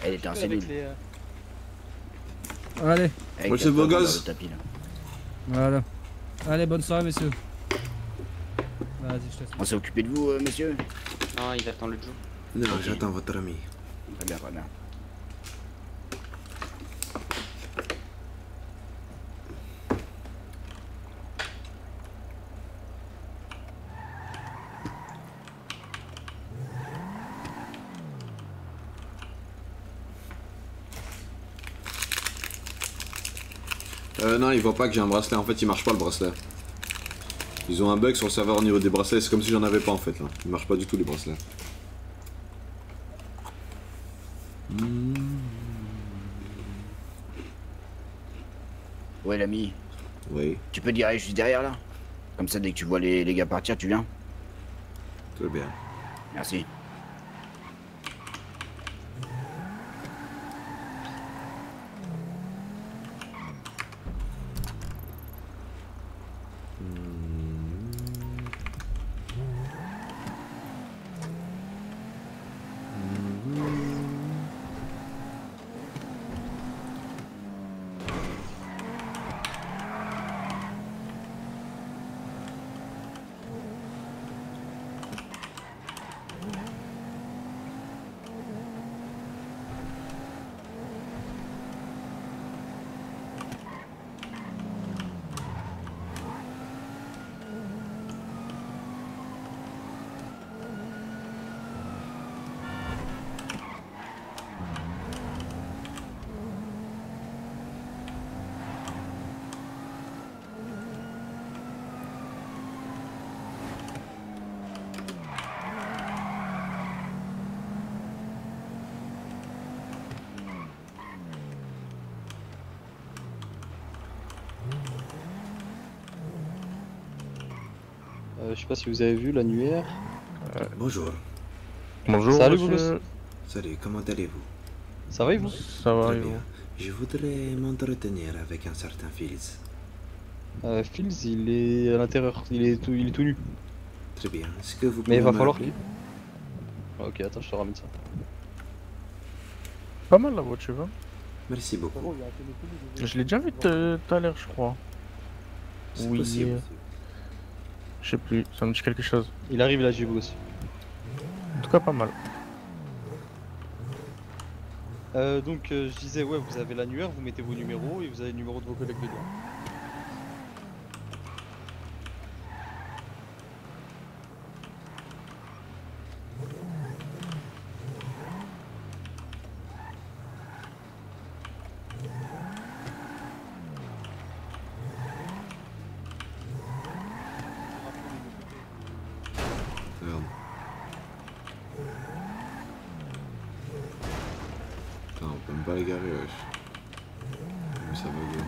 Elle était en cellule. Allez. Avec Moi c'est le beau dans gosse. le tapis, là. Voilà. Allez, bonne soirée, messieurs. Vas-y, je te laisse. On s'est occupé de vous, messieurs? Non, il attend le jour. Non, j'attends votre ami. Très bien, très bien. Non, il voit pas que j'ai un bracelet. En fait, il marche pas le bracelet. Ils ont un bug sur le serveur au niveau des bracelets. C'est comme si j'en avais pas en fait là. Il marche pas du tout les bracelets. Ouais, l'ami. Oui. Tu peux dire juste derrière là? Comme ça, dès que tu vois les gars partir, tu viens? Très bien. Merci. Je sais pas si vous avez vu l'annuaire. Bonjour. Bonjour. Salut, vous Salut, comment allez-vous? Ça va et vous? Ça va, Très et vous? bien. Je voudrais m'entretenir avec un certain Fields. Fields, il est à l'intérieur, il est tout nu. Très bien. Est-ce que vous Mais pouvez il va me falloir rappeler? Ok, attends, je te ramène ça. Pas mal la voiture, hein. Merci beaucoup. Je l'ai déjà vu tout à l'heure, je crois. C'est Oui. possible. Je sais plus, ça me dit quelque chose. Il arrive là, j'ai vu aussi. En tout cas, pas mal. Donc, je disais, ouais, vous avez l'annuaire, vous mettez vos numéros et vous avez le numéro de vos collègues dedans. peux même pas les garer, wesh. Mais ça va bien.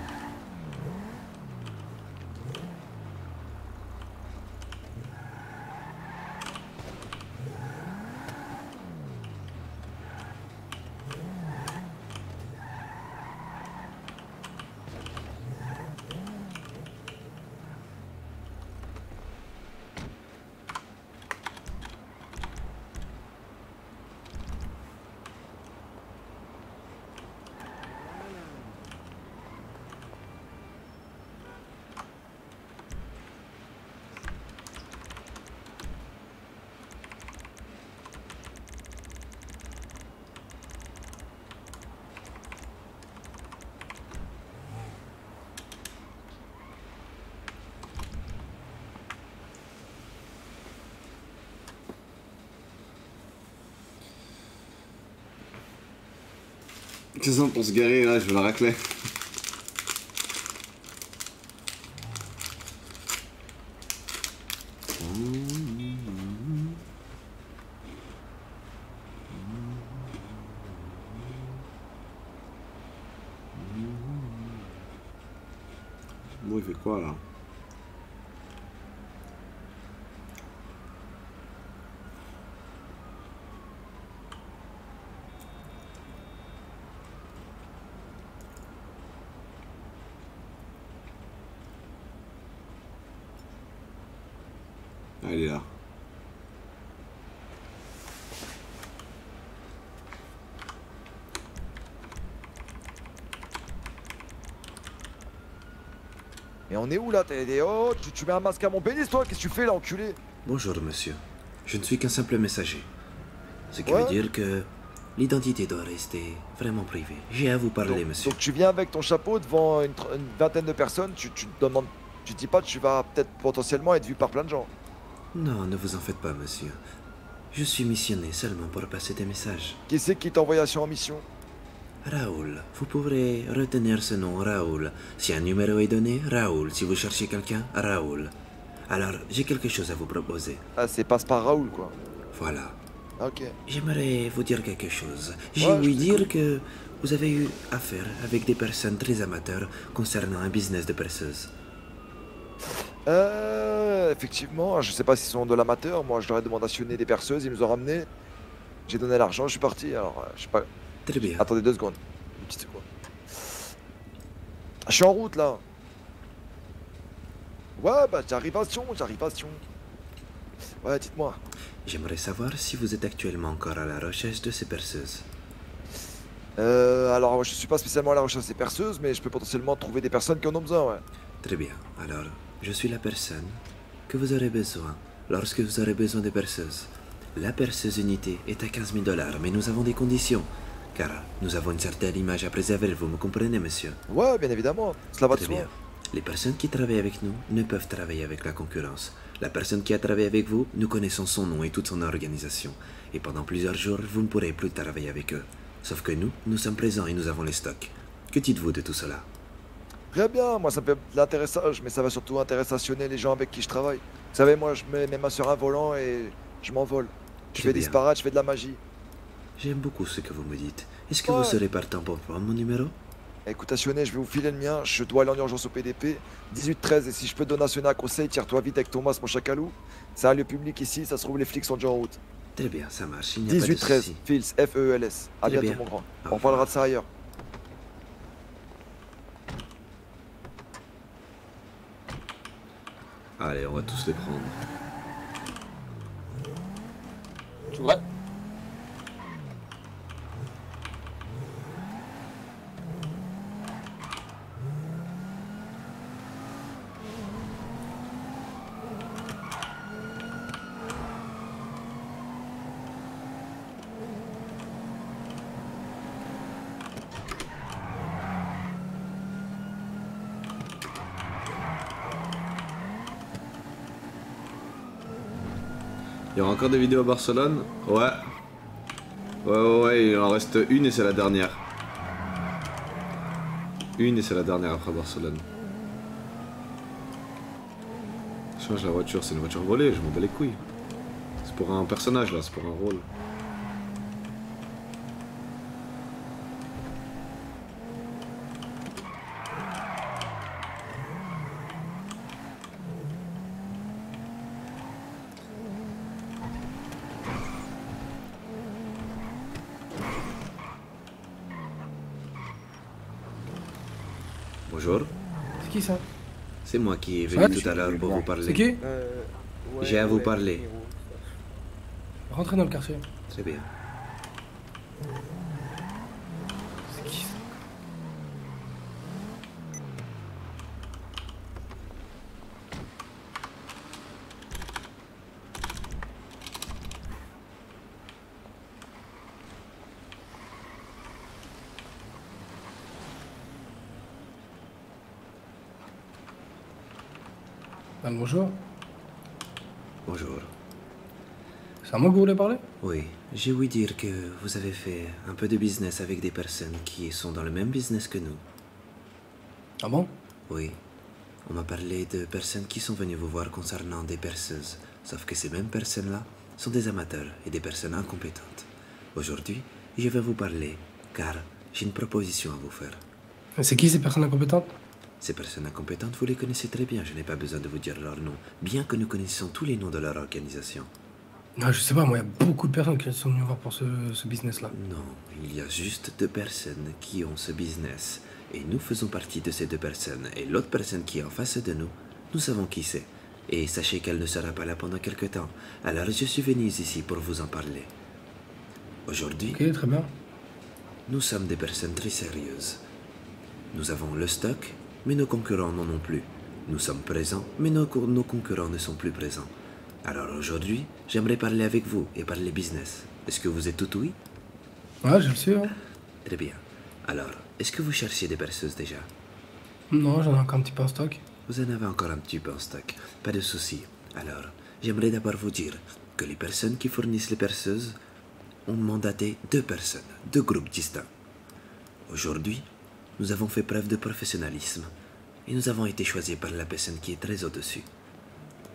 C'est ça pour se garer là, je veux la racler. Bon, il fait quoi là? Ah, il est là. Mais on est où là? Oh, tu mets un masque à mon pénis toi? Qu'est-ce que tu fais là, enculé? Bonjour, monsieur. Je ne suis qu'un simple messager. Ce qui veut dire que l'identité doit rester vraiment privée. J'ai à vous parler, monsieur. Donc tu viens avec ton chapeau devant une vingtaine de personnes, tu te demandes... Tu te dis pas que tu vas peut-être potentiellement être vu par plein de gens? Non, ne vous en faites pas, monsieur. Je suis missionné seulement pour passer des messages. Qui c'est qui t'a envoyé en mission? Raoul. Vous pourrez retenir ce nom, Raoul. Si un numéro est donné, Raoul. Si vous cherchez quelqu'un, Raoul. Alors, j'ai quelque chose à vous proposer. Ah, c'est passe par Raoul, quoi. Voilà. Ok. J'aimerais vous dire quelque chose. J'ai ouï dire que vous avez eu affaire avec des personnes très amateurs concernant un business de perceuse. Effectivement, je sais pas s'ils sont de l'amateur. Moi, je leur ai demandé d'actionner des perceuses, ils nous ont ramené. J'ai donné l'argent, je suis parti. Alors, je sais pas. Très bien. Attendez 2 secondes. Une petite seconde. Je suis en route là. Ouais, bah j'arrive à Sion. Ouais, dites-moi. J'aimerais savoir si vous êtes actuellement encore à la recherche de ces perceuses. Alors, je suis pas spécialement à la recherche des perceuses, mais je peux potentiellement trouver des personnes qui en ont besoin, ouais. Très bien. Alors, je suis la personne que vous aurez besoin lorsque vous aurez besoin de perceuses. La perceuse unité est à 15 000 $, mais nous avons des conditions. Car nous avons une certaine image à préserver, vous me comprenez, monsieur? Ouais, bien évidemment. Cela va de soi. Très bien. Les personnes qui travaillent avec nous ne peuvent travailler avec la concurrence. La personne qui a travaillé avec vous, nous connaissons son nom et toute son organisation. Et pendant plusieurs jours, vous ne pourrez plus travailler avec eux. Sauf que nous sommes présents et nous avons les stocks. Que dites-vous de tout cela? Très bien, moi ça me fait de l'intéressage, mais ça va surtout intéressationner les gens avec qui je travaille. Vous savez, moi je mets mes mains sur un volant et je m'envole. Je fais des disparats, je fais de la magie. J'aime beaucoup ce que vous me dites. Est-ce que vous serez partant pour prendre mon numéro? Écoute, Assionné, je vais vous filer le mien. Je dois aller en urgence au PDP. 18-13, et si je peux donationner un conseil, tire-toi vite avec Thomas, mon chacalou. C'est un lieu public ici, ça se trouve, les flics sont déjà en route. Très bien, ça marche. 18-13, Fils, F-E-E-L-S. A bientôt, mon grand. On parlera de ça ailleurs. Allez, on va tous les prendre. Ouais. Il y aura encore des vidéos à Barcelone? Ouais. Ouais, il en reste une et c'est la dernière. Une et c'est la dernière après Barcelone. Change la voiture, c'est une voiture volée, je m'en bats les couilles. C'est pour un personnage là, c'est pour un rôle. Bonjour. C'est qui ça? C'est moi qui est Ouais, venu tout à l'heure pour vous parler. C'est qui? J'ai à vous parler. Rentrez dans le quartier. Très bien. C'est qui ça? Bonjour. Bonjour. C'est à moi que vous voulez parler? Oui, j'ai ouï dire que vous avez fait un peu de business avec des personnes qui sont dans le même business que nous. Ah bon? Oui. On m'a parlé de personnes qui sont venues vous voir concernant des perceuses. Sauf que ces mêmes personnes-là sont des amateurs et des personnes incompétentes. Aujourd'hui, je vais vous parler car j'ai une proposition à vous faire. C'est qui ces personnes incompétentes? Ces personnes incompétentes, vous les connaissez très bien. Je n'ai pas besoin de vous dire leur nom, bien que nous connaissons tous les noms de leur organisation. Non, je sais pas, moi, il y a beaucoup de personnes qui sont venues voir pour ce business-là. Non, il y a juste 2 personnes qui ont ce business. Et nous faisons partie de ces 2 personnes. Et l'autre personne qui est en face de nous, nous savons qui c'est. Et sachez qu'elle ne sera pas là pendant quelque temps. Alors je suis venu ici pour vous en parler. Aujourd'hui, Ok, très bien. nous sommes des personnes très sérieuses. Nous avons le stock, mais nos concurrents n'en ont plus. Nous sommes présents, mais nos concurrents ne sont plus présents. Alors aujourd'hui, j'aimerais parler avec vous et parler business. Est-ce que vous êtes tout oui? Ouais, je le suis. Très bien. Alors, est-ce que vous cherchez des perceuses déjà? Non, j'en ai encore un petit peu en stock. Vous en avez encore un petit peu en stock. Pas de souci. Alors, j'aimerais d'abord vous dire que les personnes qui fournissent les perceuses ont mandaté 2 personnes, 2 groupes distincts. Aujourd'hui, nous avons fait preuve de professionnalisme et nous avons été choisis par la personne qui est très au-dessus.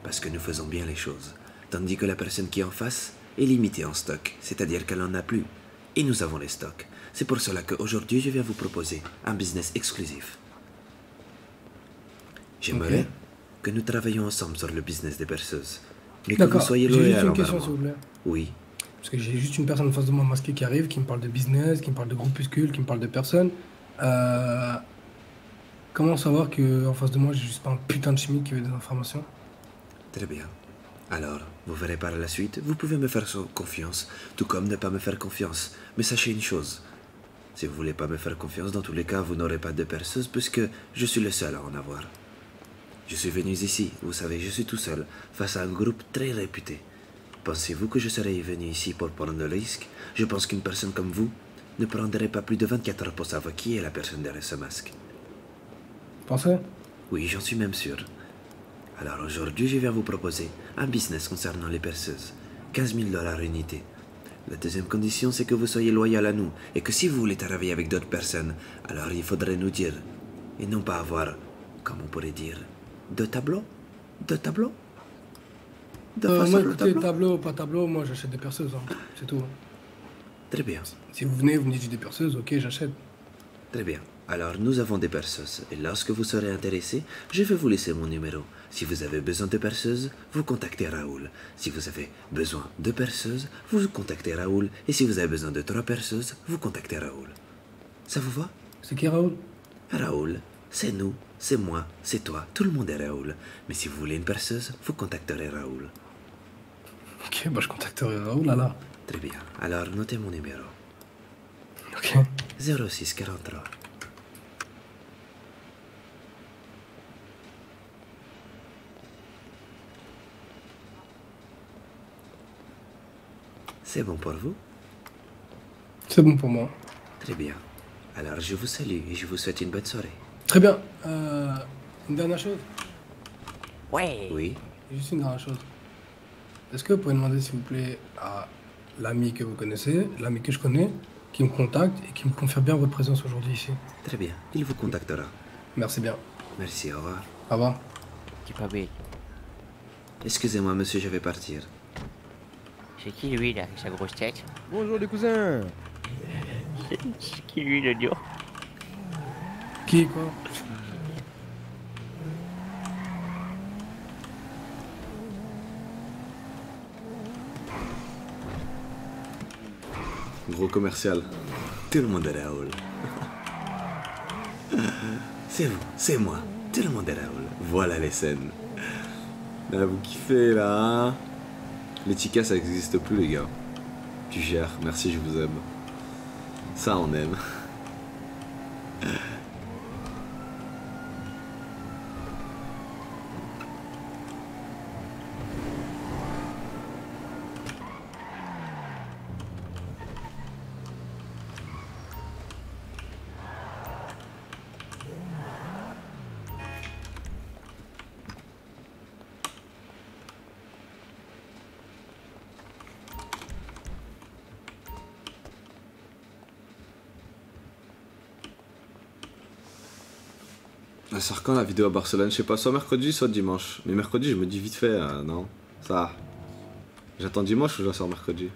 Parce que nous faisons bien les choses, tandis que la personne qui est en face est limitée en stock, c'est-à-dire qu'elle n'en a plus. Et nous avons les stocks. C'est pour cela qu'aujourd'hui, je viens vous proposer un business exclusif. J'aimerais que nous travaillions ensemble sur le business des perceuses. Mais que vous D'accord, soyez j'ai juste loyal une envers question, moi. s'il vous plaît. Oui. Parce que j'ai juste une personne en face de moi masquée qui arrive, qui me parle de business, qui me parle de groupuscule, qui me parle de personnes. Comment savoir que en face de moi, j'ai juste pas un putain de chimique qui veut des informations? Très bien. Alors, vous verrez par la suite, vous pouvez me faire confiance, tout comme ne pas me faire confiance. Mais sachez une chose, si vous voulez pas me faire confiance, dans tous les cas, vous n'aurez pas de perceuse puisque je suis le seul à en avoir. Je suis venu ici, vous savez, je suis tout seul, face à un groupe très réputé. Pensez-vous que je serais venu ici pour prendre le risque? Je pense qu'une personne comme vous ne prendrait pas plus de 24 heures pour savoir qui est la personne derrière ce masque. Pensez? Oui, j'en suis même sûr. Alors aujourd'hui, je viens vous proposer un business concernant les perceuses. 15 000 $ unité. La deuxième condition, c'est que vous soyez loyal à nous et que si vous voulez travailler avec d'autres personnes, alors il faudrait nous dire et non pas avoir, comment on pourrait dire, 2 tableaux? 2 tableaux? Moi, écoutez, tableau, pas tableau, moi j'achète des perceuses, c'est tout. Très bien. Si vous venez, vous me dites des perceuses, ok, j'achète. Très bien. Alors, nous avons des perceuses. Et lorsque vous serez intéressé, je vais vous laisser mon numéro. Si vous avez besoin de perceuses, vous contactez Raoul. Si vous avez besoin de perceuses, vous contactez Raoul. Et si vous avez besoin de 3 perceuses, vous contactez Raoul. Ça vous va? C'est qui Raoul? Raoul, c'est nous, c'est moi, c'est toi. Tout le monde est Raoul. Mais si vous voulez une perceuse, vous contacterez Raoul. Ok, bah je contacterai Raoul alors. Très bien. Alors, notez mon numéro. Ok. 06 43. C'est bon pour vous? C'est bon pour moi. Très bien. Alors je vous salue et je vous souhaite une bonne soirée. Très bien. Une dernière chose. Ouais. Oui. Juste une dernière chose. Est-ce que vous pouvez demander s'il vous plaît à l'ami que vous connaissez, l'ami que je connais, qui me contacte et qui me confirme bien votre présence aujourd'hui ici? Très bien. Il vous contactera. Merci bien. Merci, au revoir. Au revoir. Excusez-moi monsieur, je vais partir. C'est qui lui là, avec sa grosse tête? Bonjour les cousins. C'est qui lui le dio? Qui quoi? Gros commercial. Tout le monde est Raoul. C'est vous, c'est moi. Tout le monde est Raoul. Voilà les scènes. Là, vous kiffez là, hein? Les chicas, ça n'existe plus, les gars. Tu gères, merci, je vous aime. Ça, on aime. Elle sort quand la vidéo à Barcelone? Je sais pas, soit mercredi, soit dimanche. Mais mercredi, je me dis vite fait, non. Ça. J'attends dimanche ou je la sors mercredi?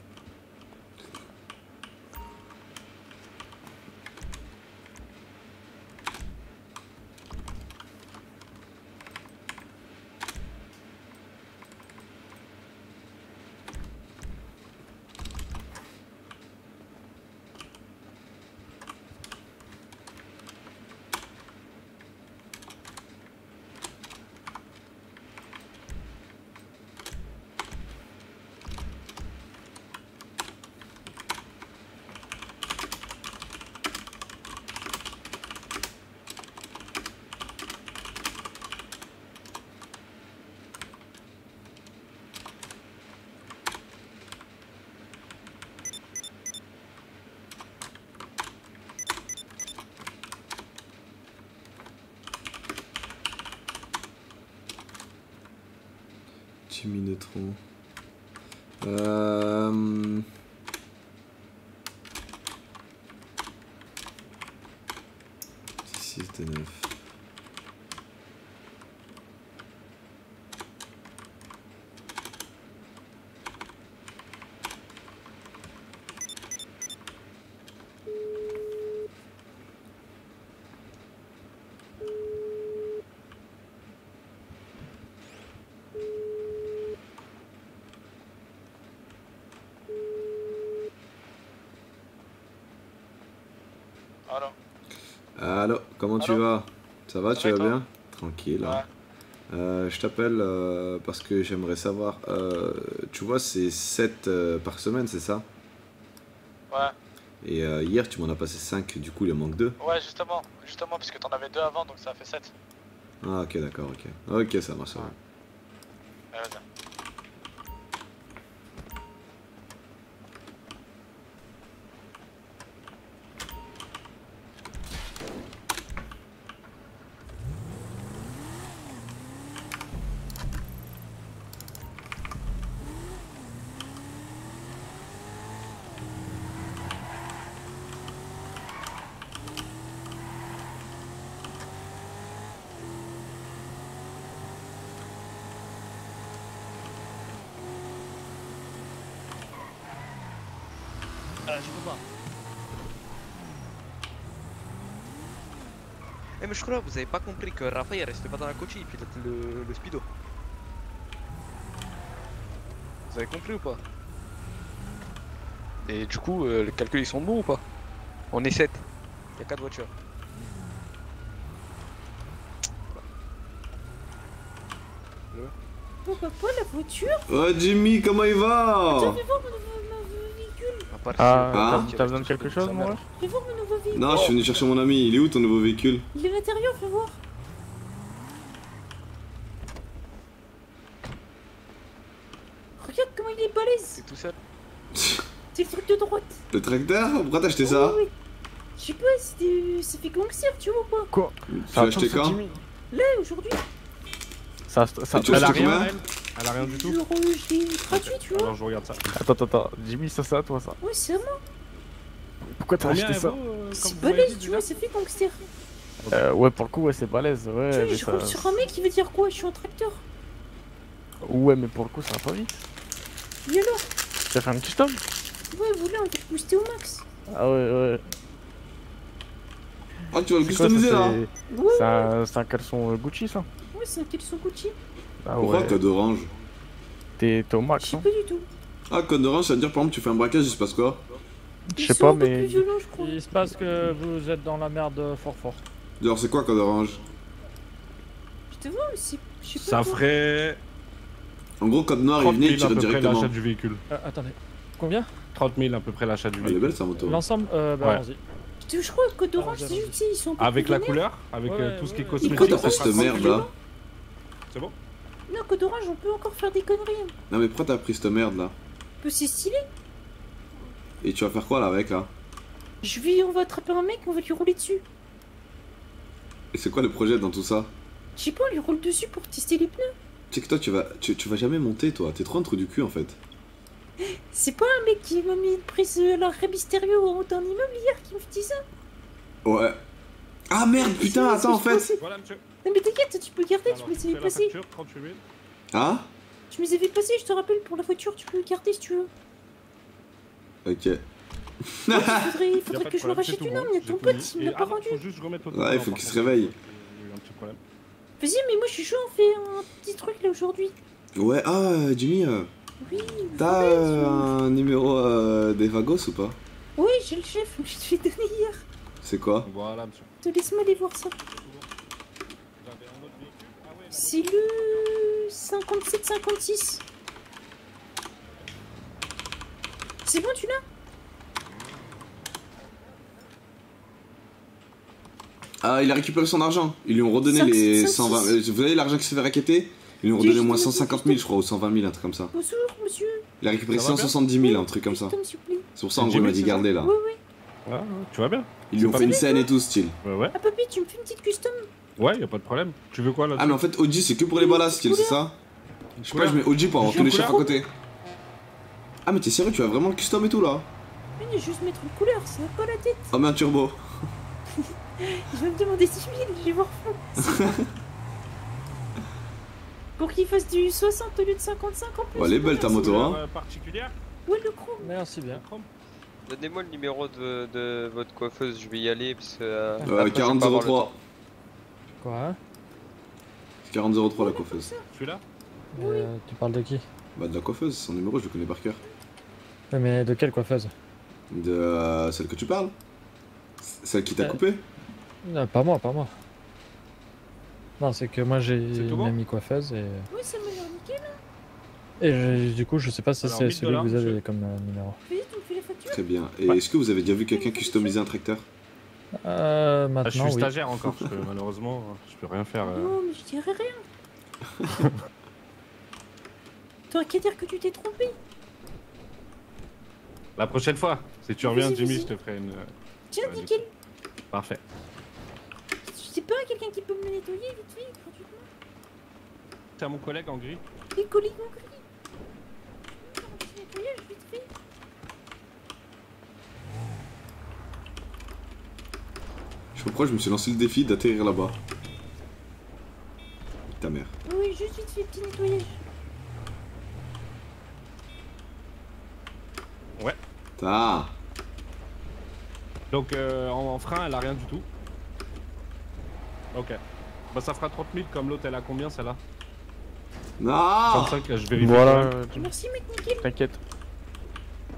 Jimmy Neutron. 6 de 9. Allô, comment tu vas? Ça va, tu vas bien? Tranquille. Ouais. Je t'appelle parce que j'aimerais savoir, tu vois, c'est 7 par semaine, c'est ça? Ouais. Et hier, tu m'en as passé 5, du coup, il en manque 2. Ouais, justement, parce que t'en avais 2 avant, donc ça fait 7. Ah, ok, d'accord, ok. Ok, ça marche, ça va. Ouais, vas-y. Je peux pas. Eh mais je crois que vous avez pas compris que Rafa il restait pas dans la coachille, il pilote le speedo. Vous avez compris ou pas? Et du coup, les calculs ils sont bons ou pas? On est 7, il y a 4 voitures. Oh papa, la voiture? Oh Jimmy, comment il va? Attends, fais voir mon nouveau véhicule. Ah, t'as besoin de quelque chose, moi? Fais voir mon nouveau véhicule. Non, je suis venu chercher mon ami. Il est où ton nouveau véhicule? Il est à l'intérieur, fais voir. Regarde comment il est balèze. C'est tout seul. C'est le truc de droite. Le tracteur? Pourquoi t'as acheté ça? Oui. Je sais pas, ça fait gangster, tu vois ou pas? Quoi? Tu l'as acheté quand? Là, aujourd'hui. Ça, elle a rien, elle a rien du tout. Je l'ai gratuit, tu vois. Alors je regarde ça. Attends, Jimmy, ça c'est à toi ça. Ouais, c'est à moi. Pourquoi t'as acheté ça? C'est balèze, tu vois, ça fait gangster. Ouais, pour le coup, ouais, c'est balèze. Ouais, tu vois, je roule sur un mec qui veut dire quoi? Je suis un tracteur. Ouais, mais pour le coup, ça va pas vite. Et alors? T'as fait un custom? Ouais, voilà, on va booster au max. Ah ouais. Ah, tu vas le customiser là? Ouais. C'est un caleçon Gucci ça? Ouais, c'est un caleçon Gucci. Ah pourquoi ouais. code orange? T'es au max, je sais pas du tout. Ah, code orange, ça veut dire par exemple tu fais un braquage, il se passe quoi? Je sais pas, mais. Il se passe que vous êtes dans la merde fort. Genre, c'est quoi code orange? Je te vois, c'est. Je sais pas. Ça quoi. ferait. En gros, code noir, il 30 venait, 000 il à tire peu près directement. l'achat du véhicule. Attendez. Combien? 30 000 à peu près l'achat du Elle est véhicule. belle sa moto. L'ensemble bah Ouais. allons-y. Je crois que Code Orange, c'est juste, tu sais, ils sont. un peu Avec la vénères. couleur, avec tout ce qui est cosmétique. Pourquoi t'as ça fait sera cette merde 30 000. là? C'est bon? Non, Code Orange, on peut encore faire des conneries. Non, mais pourquoi t'as pris cette merde là? C'est stylé. Et tu vas faire quoi là avec là? On va attraper un mec, on va lui rouler dessus. Et c'est quoi le projet dans tout ça? Je sais pas, on lui roule dessus pour tester les pneus. Tu sais que toi, tu vas jamais monter toi. T'es trop un trou du cul en fait. C'est pas un mec qui m'a mis une prise à l'arrêt mystérieux en haut d'un immeuble hier qui me dit ça. Ouais. Ah merde, putain, attends en fait. Voilà, monsieur. Non mais t'inquiète, tu peux garder, Alors, tu me les avais fais la passés. facture, 38 000. Ah? Tu me les avais passés, je te rappelle, pour la voiture, tu peux le garder si tu veux. Ok. Il faudrait que je le rachète une arme, il y a ton pote, il me l'a pas rendu. Ouais, il faut qu'il se réveille. Vas-y, mais moi je suis chaud, on fait un petit truc là aujourd'hui. Ouais, ah, Jimmy, Oui, t'as un numéro des Vagos ou pas? Oui, j'ai le chef, je te l'ai donné hier. C'est quoi? Voilà, monsieur. Te laisse-moi aller voir ça. C'est le 57-56. C'est bon, tu l'as? Ah, il a récupéré son argent. Ils lui ont redonné les 120. Vous avez l'argent qui s'est fait raqueter? Ils lui ont redonné au moins 150 000, je crois, ou 120 000, un truc comme ça. Bonjour, monsieur. Il a récupéré Ça va bien 170 000, un truc comme ça. C'est pour ça, en gros, il m'a dit garder là. Oui, oui. Ah, tu vas bien? Ils lui ont fait une scène et tout, style. Ouais. Ah, papy, tu me fais une petite custom? Ouais, y'a pas de problème. Tu veux quoi là? Ah, mais en fait, OG, c'est que pour les ballas, style, c'est ça? Je sais pas, je mets OG pour avoir tous les chefs à côté. Ah, mais t'es sérieux, tu vas vraiment le custom et tout là? Oui, juste mettre une couleur, ça va pas la tête. Oh, mais un turbo. Je vais me demander 6 000, je vais voir fou. Pour qu'il fasse du 60 au lieu de 55 en plus. Ouais, elle est belle ta moto, hein. Particulière? Ouais, le chrome. Merci bien. Donnez-moi le numéro de votre coiffeuse, je vais y aller parce que. 4003. Quoi? 4003 la coiffeuse. Celui-là? Tu parles de qui? Bah, de la coiffeuse, son numéro, je le connais par cœur. Ouais, mais de quelle coiffeuse? De celle que tu parles? Celle qui t'a coupé? Non, pas moi, pas moi. Non, c'est que moi j'ai tout une bon amie coiffeuse et. Oui, ça m'a l'air nickel. Du coup, je sais pas si Alors, c'est 1000 celui que vous avez monsieur. comme numéro. Vas-y, tu me fais la facture. Très bien. Et est-ce que vous avez déjà vu quelqu'un customiser un tracteur? Maintenant, Ah, je suis oui. stagiaire encore, malheureusement, je peux rien faire. Non, mais je dirais rien. T'aurais qu'à dire que tu t'es trompé. La prochaine fois, si tu reviens, Vas-y, Jimmy, vas-y. je te ferai une. Tiens, du nickel. coup. Parfait. Je sais pas, quelqu'un qui peut me le nettoyer vite fait, gratuitement. C'est à mon collègue en gris. Les collègues en gris. Un petit nettoyage vite fait. Je sais pas pourquoi je me suis lancé le défi d'atterrir là-bas. Ta mère. Oui, juste vite fait, petit nettoyage. Ouais. Ah. Donc en frein, elle a rien du tout. Ok. Bah ça fera 30 000 comme l'autre, elle a combien celle-là? Non. 35, je vérifie. Voilà. Merci, mec, nickel. T'inquiète.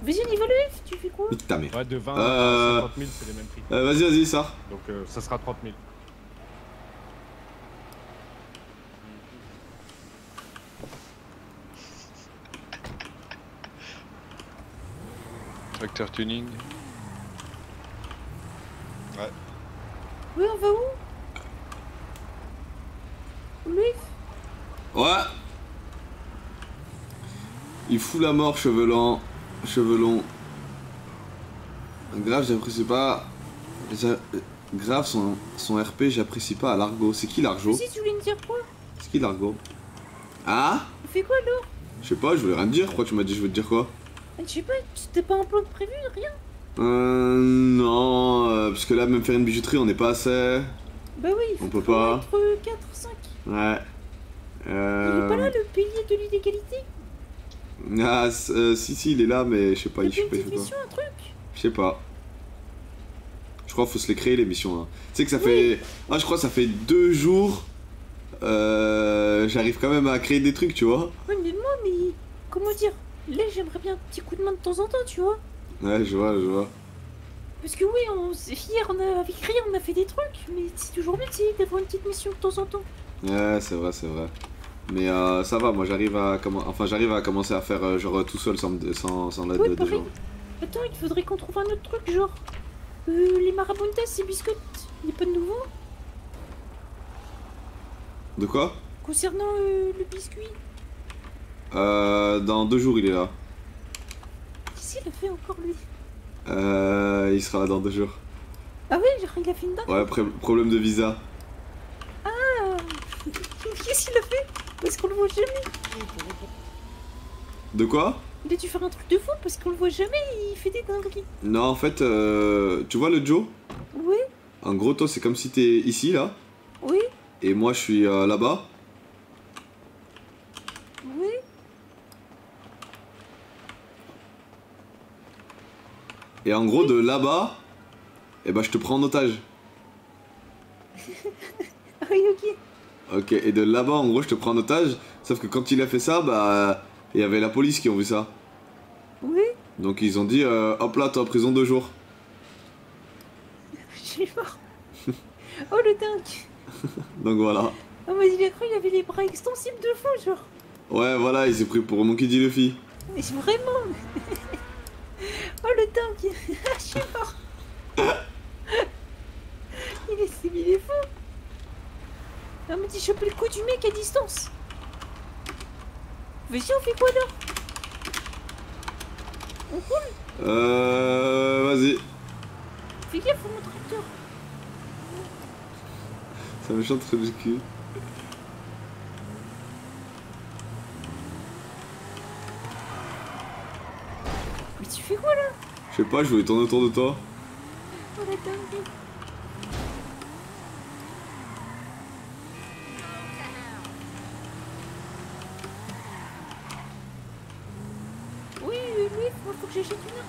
Vas-y, on y va le F, tu fais quoi? Ta mère. Ouais, de 20 à 50 000, c'est les mêmes prix. Vas-y, sors. Donc ça sera 30 000. Tracteur tuning. Ouais. Oui, on va où? Le F? Ouais. Il fout la mort, chevelon. Grave, j'apprécie pas. Grave, son RP, j'apprécie pas à Largo. C'est qui Largo? Si, tu voulais me dire quoi? C'est qui Largo? Ah? On fait quoi alors? Je sais pas, je voulais rien te dire. Pourquoi tu m'as dit je veux te dire quoi? Je sais pas, c'était pas un plan de prévu, rien? Non, parce que là, même faire une bijouterie, on n'est pas assez. Bah oui, il faut On peut pas. être 4, 5. Ouais. Il est pas là, le pilier de l'illégalité? Ah, si, il est là, mais je sais pas, il fait Petite quoi. mission, un truc? Je sais pas. Je crois qu'il faut se les créer, les missions là. Tu sais que ça fait. Ah, je crois que ça fait 2 jours. J'arrive quand même à créer des trucs, tu vois. Ouais, mais moi, mais. Comment dire? Là, j'aimerais bien un petit coup de main de temps en temps, tu vois. Ouais, je vois. Parce que oui, hier, avec Ryan, on a fait des trucs, mais c'est toujours bien d'avoir une petite mission de temps en temps. Ouais, c'est vrai, c'est vrai. Mais ça va, moi j'arrive à commencer à faire genre tout seul sans l'aide des gens. Attends, il faudrait qu'on trouve un autre truc, genre les marabuntas, ces biscottes, il n'y a pas de nouveau? De quoi? Concernant le biscuit. Dans 2 jours il est là. Qu'est-ce qu'il a fait encore lui? Il sera là dans 2 jours. Ah ouais, genre il a fait une date? Ouais, problème de visa. Ah. Qu'est-ce qu'il a fait? Parce qu'on le voit jamais. De quoi? Il a dû faire un truc de fou parce qu'on le voit jamais, il fait des dingueries. Non, en fait, tu vois le Joe? Oui. En gros, toi, c'est comme si t'es ici, là. Oui. Et moi, je suis là-bas. Oui. Et en gros, de là-bas, eh ben, je te prends en otage. Oui, ok. Ok, et de là-bas, en gros, je te prends en otage. Sauf que quand il a fait ça, bah, il y avait la police qui ont vu ça. Oui. Donc ils ont dit, hop là, t'es en prison 2 jours. Je suis mort. Oh le dingue. Donc voilà. Oh mais il a cru qu'il avait les bras extensibles de fou, genre. Ouais, voilà, il s'est pris pour Monkey D. Luffy. Mais vraiment. Oh le dingue. Je suis mort. Il est fou. On m'a dit choper le coup du mec à distance. Vas-y, on fait quoi là? On roule? Vas-y. Fais gaffe au mon tracteur. C'est un méchant truc du cul. Mais tu fais quoi là? Je sais pas, je voulais tourner autour de toi. Oh la dingue. Oui, faut que j'achète une arme.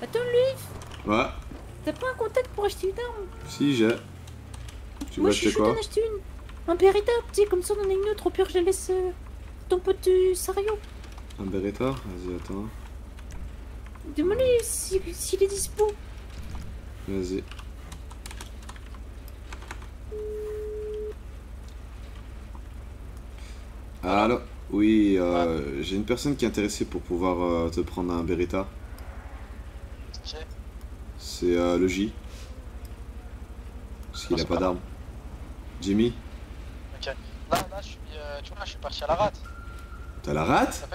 Attends, Luif, Ouais. t'as pas un contact pour acheter une arme? Si, j'ai. Tu Moi veux je suis acheter chaud quoi? d'en acheter une. Un Beretta, tu sais, comme ça on en a une autre, au pire je la laisse ton pote Sario. Un Beretta? Vas-y, attends. Demande-lui s'il est dispo. Vas-y. Allô? Oui, j'ai une personne qui est intéressée pour pouvoir te prendre un Beretta. C'est le J. Parce qu'il a pas d'arme. Jimmy? Ok. Là, tu vois, je suis parti à la rate. T'as la rate?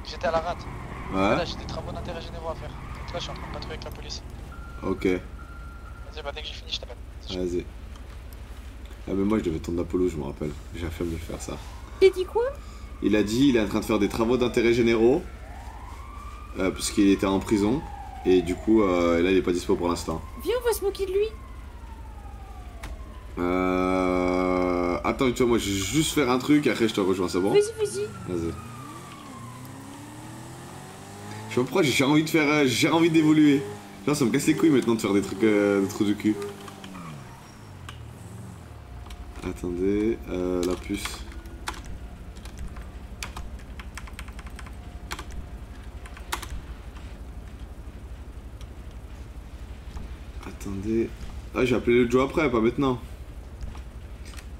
J'étais à la rate. Ouais. Là, j'ai des travaux d'intérêt généraux à faire. Donc là, je suis en train de patrouiller avec la police. Ok. Vas-y, bah dès que j'ai fini, je t'appelle. Vas-y. Ah mais moi je devais tourner Apollo, je me rappelle. J'ai la flemme de faire ça. Il a dit quoi? Il a dit il est en train de faire des travaux d'intérêt généraux. Puisqu'il était en prison. Et du coup là il est pas dispo pour l'instant. Viens, on va se moquer de lui. Attends, tu vois, moi je vais juste faire un truc et après je te rejoins, c'est bon? Vas-y, vas-y. Vas-y. Je sais pas pourquoi j'ai envie de faire. J'ai envie d'évoluer. Genre ça me casse les couilles maintenant de faire des trucs du cul. Attendez, la puce. Attendez. Ah, j'ai appelé le Joe après, pas maintenant.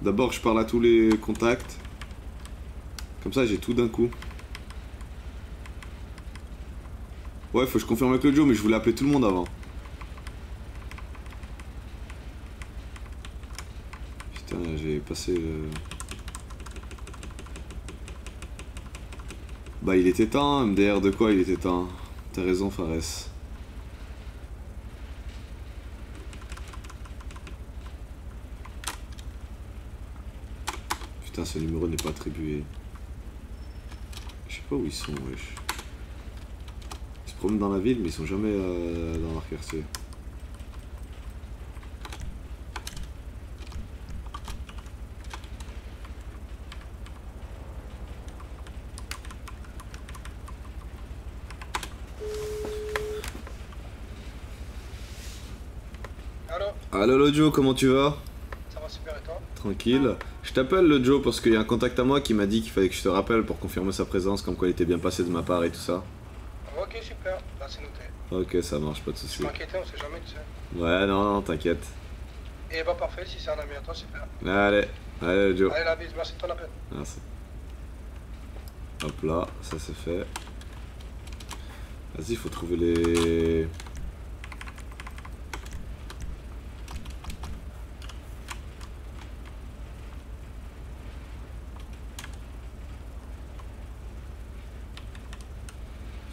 D'abord, je parle à tous les contacts. Comme ça, j'ai tout d'un coup. Ouais, faut que je confirme avec le Joe, mais je voulais appeler tout le monde avant. Putain, j'ai passé le... Bah, il était temps, MDR de quoi il était temps? T'as raison, Fares. Putain, ce numéro n'est pas attribué. Je sais pas où ils sont, wesh. Ils se promènent dans la ville, mais ils sont jamais dans leur quartier. Allô? Allo Lojo, comment tu vas? Ça va super et toi? Tranquille. Je t'appelle le Joe parce qu'il y a un contact à moi qui m'a dit qu'il fallait que je te rappelle pour confirmer sa présence, comme quoi il était bien passé de ma part et tout ça. Ok, super, là c'est noté. Ok, ça marche, pas de soucis. Je m'inquiétais, on sait jamais, tu sais. Ouais, non, t'inquiète. Et bah parfait, si c'est un ami à toi, super. Allez, le Joe. Allez, la bise, merci de ton appel. Merci. Hop là, ça c'est fait. Vas-y, il faut trouver les...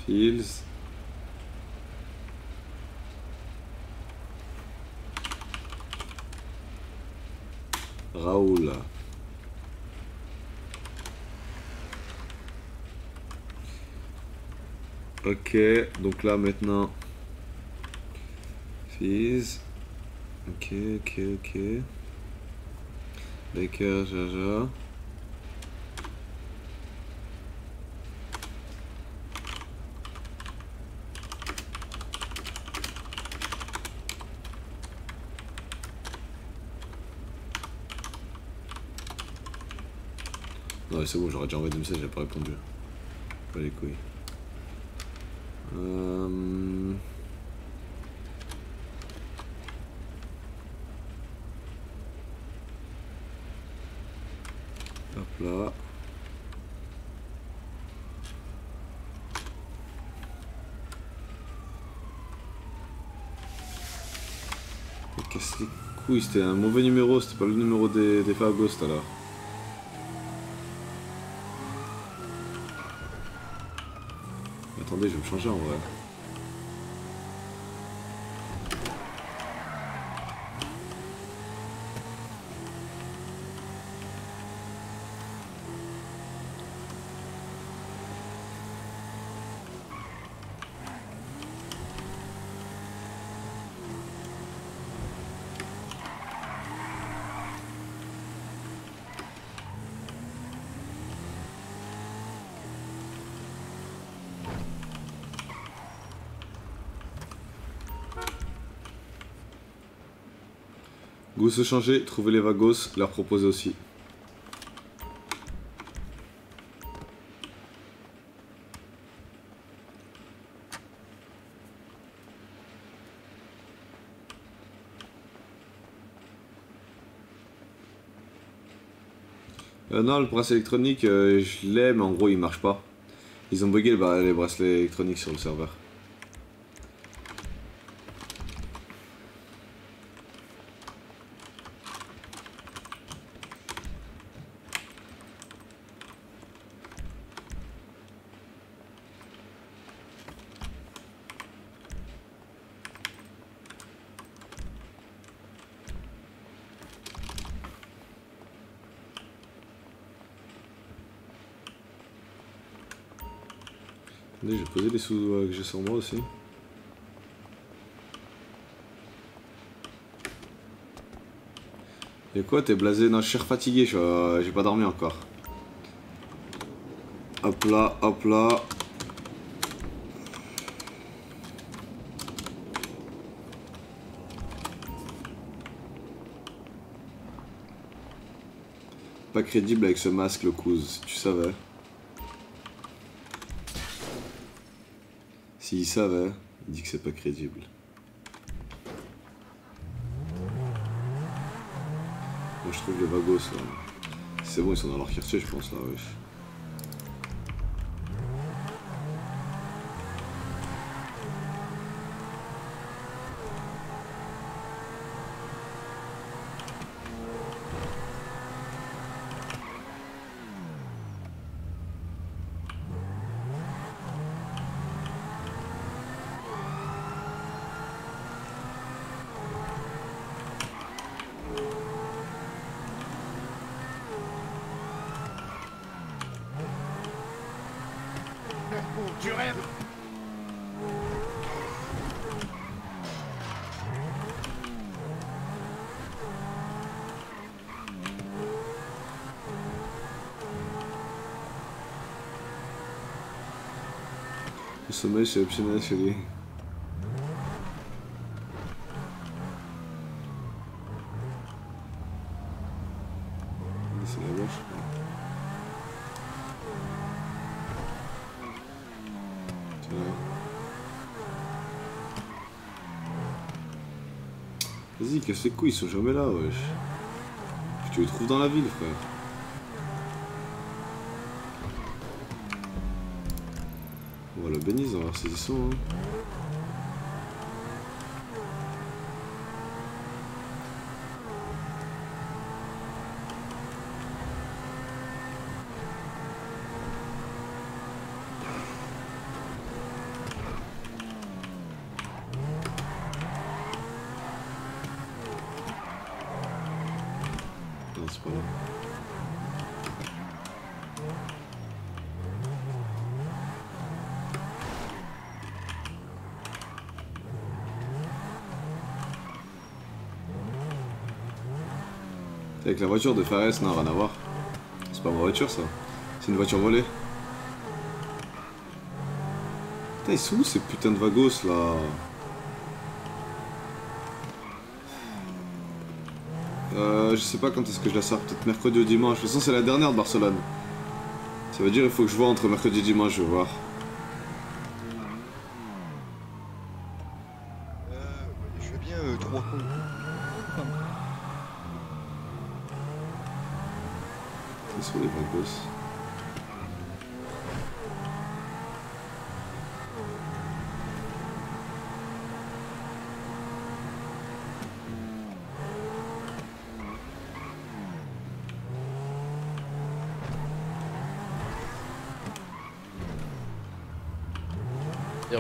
Fields. Raoul. Ok, donc là maintenant. Fizz. Ok. Baker, Jaja. Non, c'est bon, j'aurais déjà envoyé des messages, j'ai pas répondu. Pas les couilles. Hop là. Casse les couilles, c'était un mauvais numéro, c'était pas le numéro des Fagos tout à l'heure. Attendez, je vais me changer en vrai. Go se changer, trouver les Vagos, leur proposer aussi. Non, le bracelet électronique, je l'ai, mais en gros il marche pas. Ils ont bugué les bracelets électroniques sur le serveur. Attendez, j'ai posé les sous que j'ai sur moi aussi. Et quoi, t'es blasé? Non, je suis fatigué, j'ai pas dormi encore. Hop là, hop là. Pas crédible avec ce masque, le Kouz, tu savais. S'il savait, il dit que c'est pas crédible. Moi je trouve les Vagos là. C'est bon, ils sont dans leur quartier, je pense là, wesh. Tu rêves? Le sommeil c'est optionnel chez lui. Vas-y, casse les couilles, ils sont jamais là, wesh. Tu les trouves dans la ville, frère. Voilà, Benise, on va saisissant, hein. Non, c'est pas là. Avec la voiture de Fares, non, rien à voir. C'est pas ma voiture, ça. C'est une voiture volée. Putain, ils sont où ces putains de vagos, là? Je sais pas quand est-ce que je la sors, peut-être mercredi ou dimanche. De toute façon, c'est la dernière de Barcelone. Ça veut dire il faut que je vois entre mercredi et dimanche, je vais voir. Je veux bien 3 coups. Ils sont les vagos.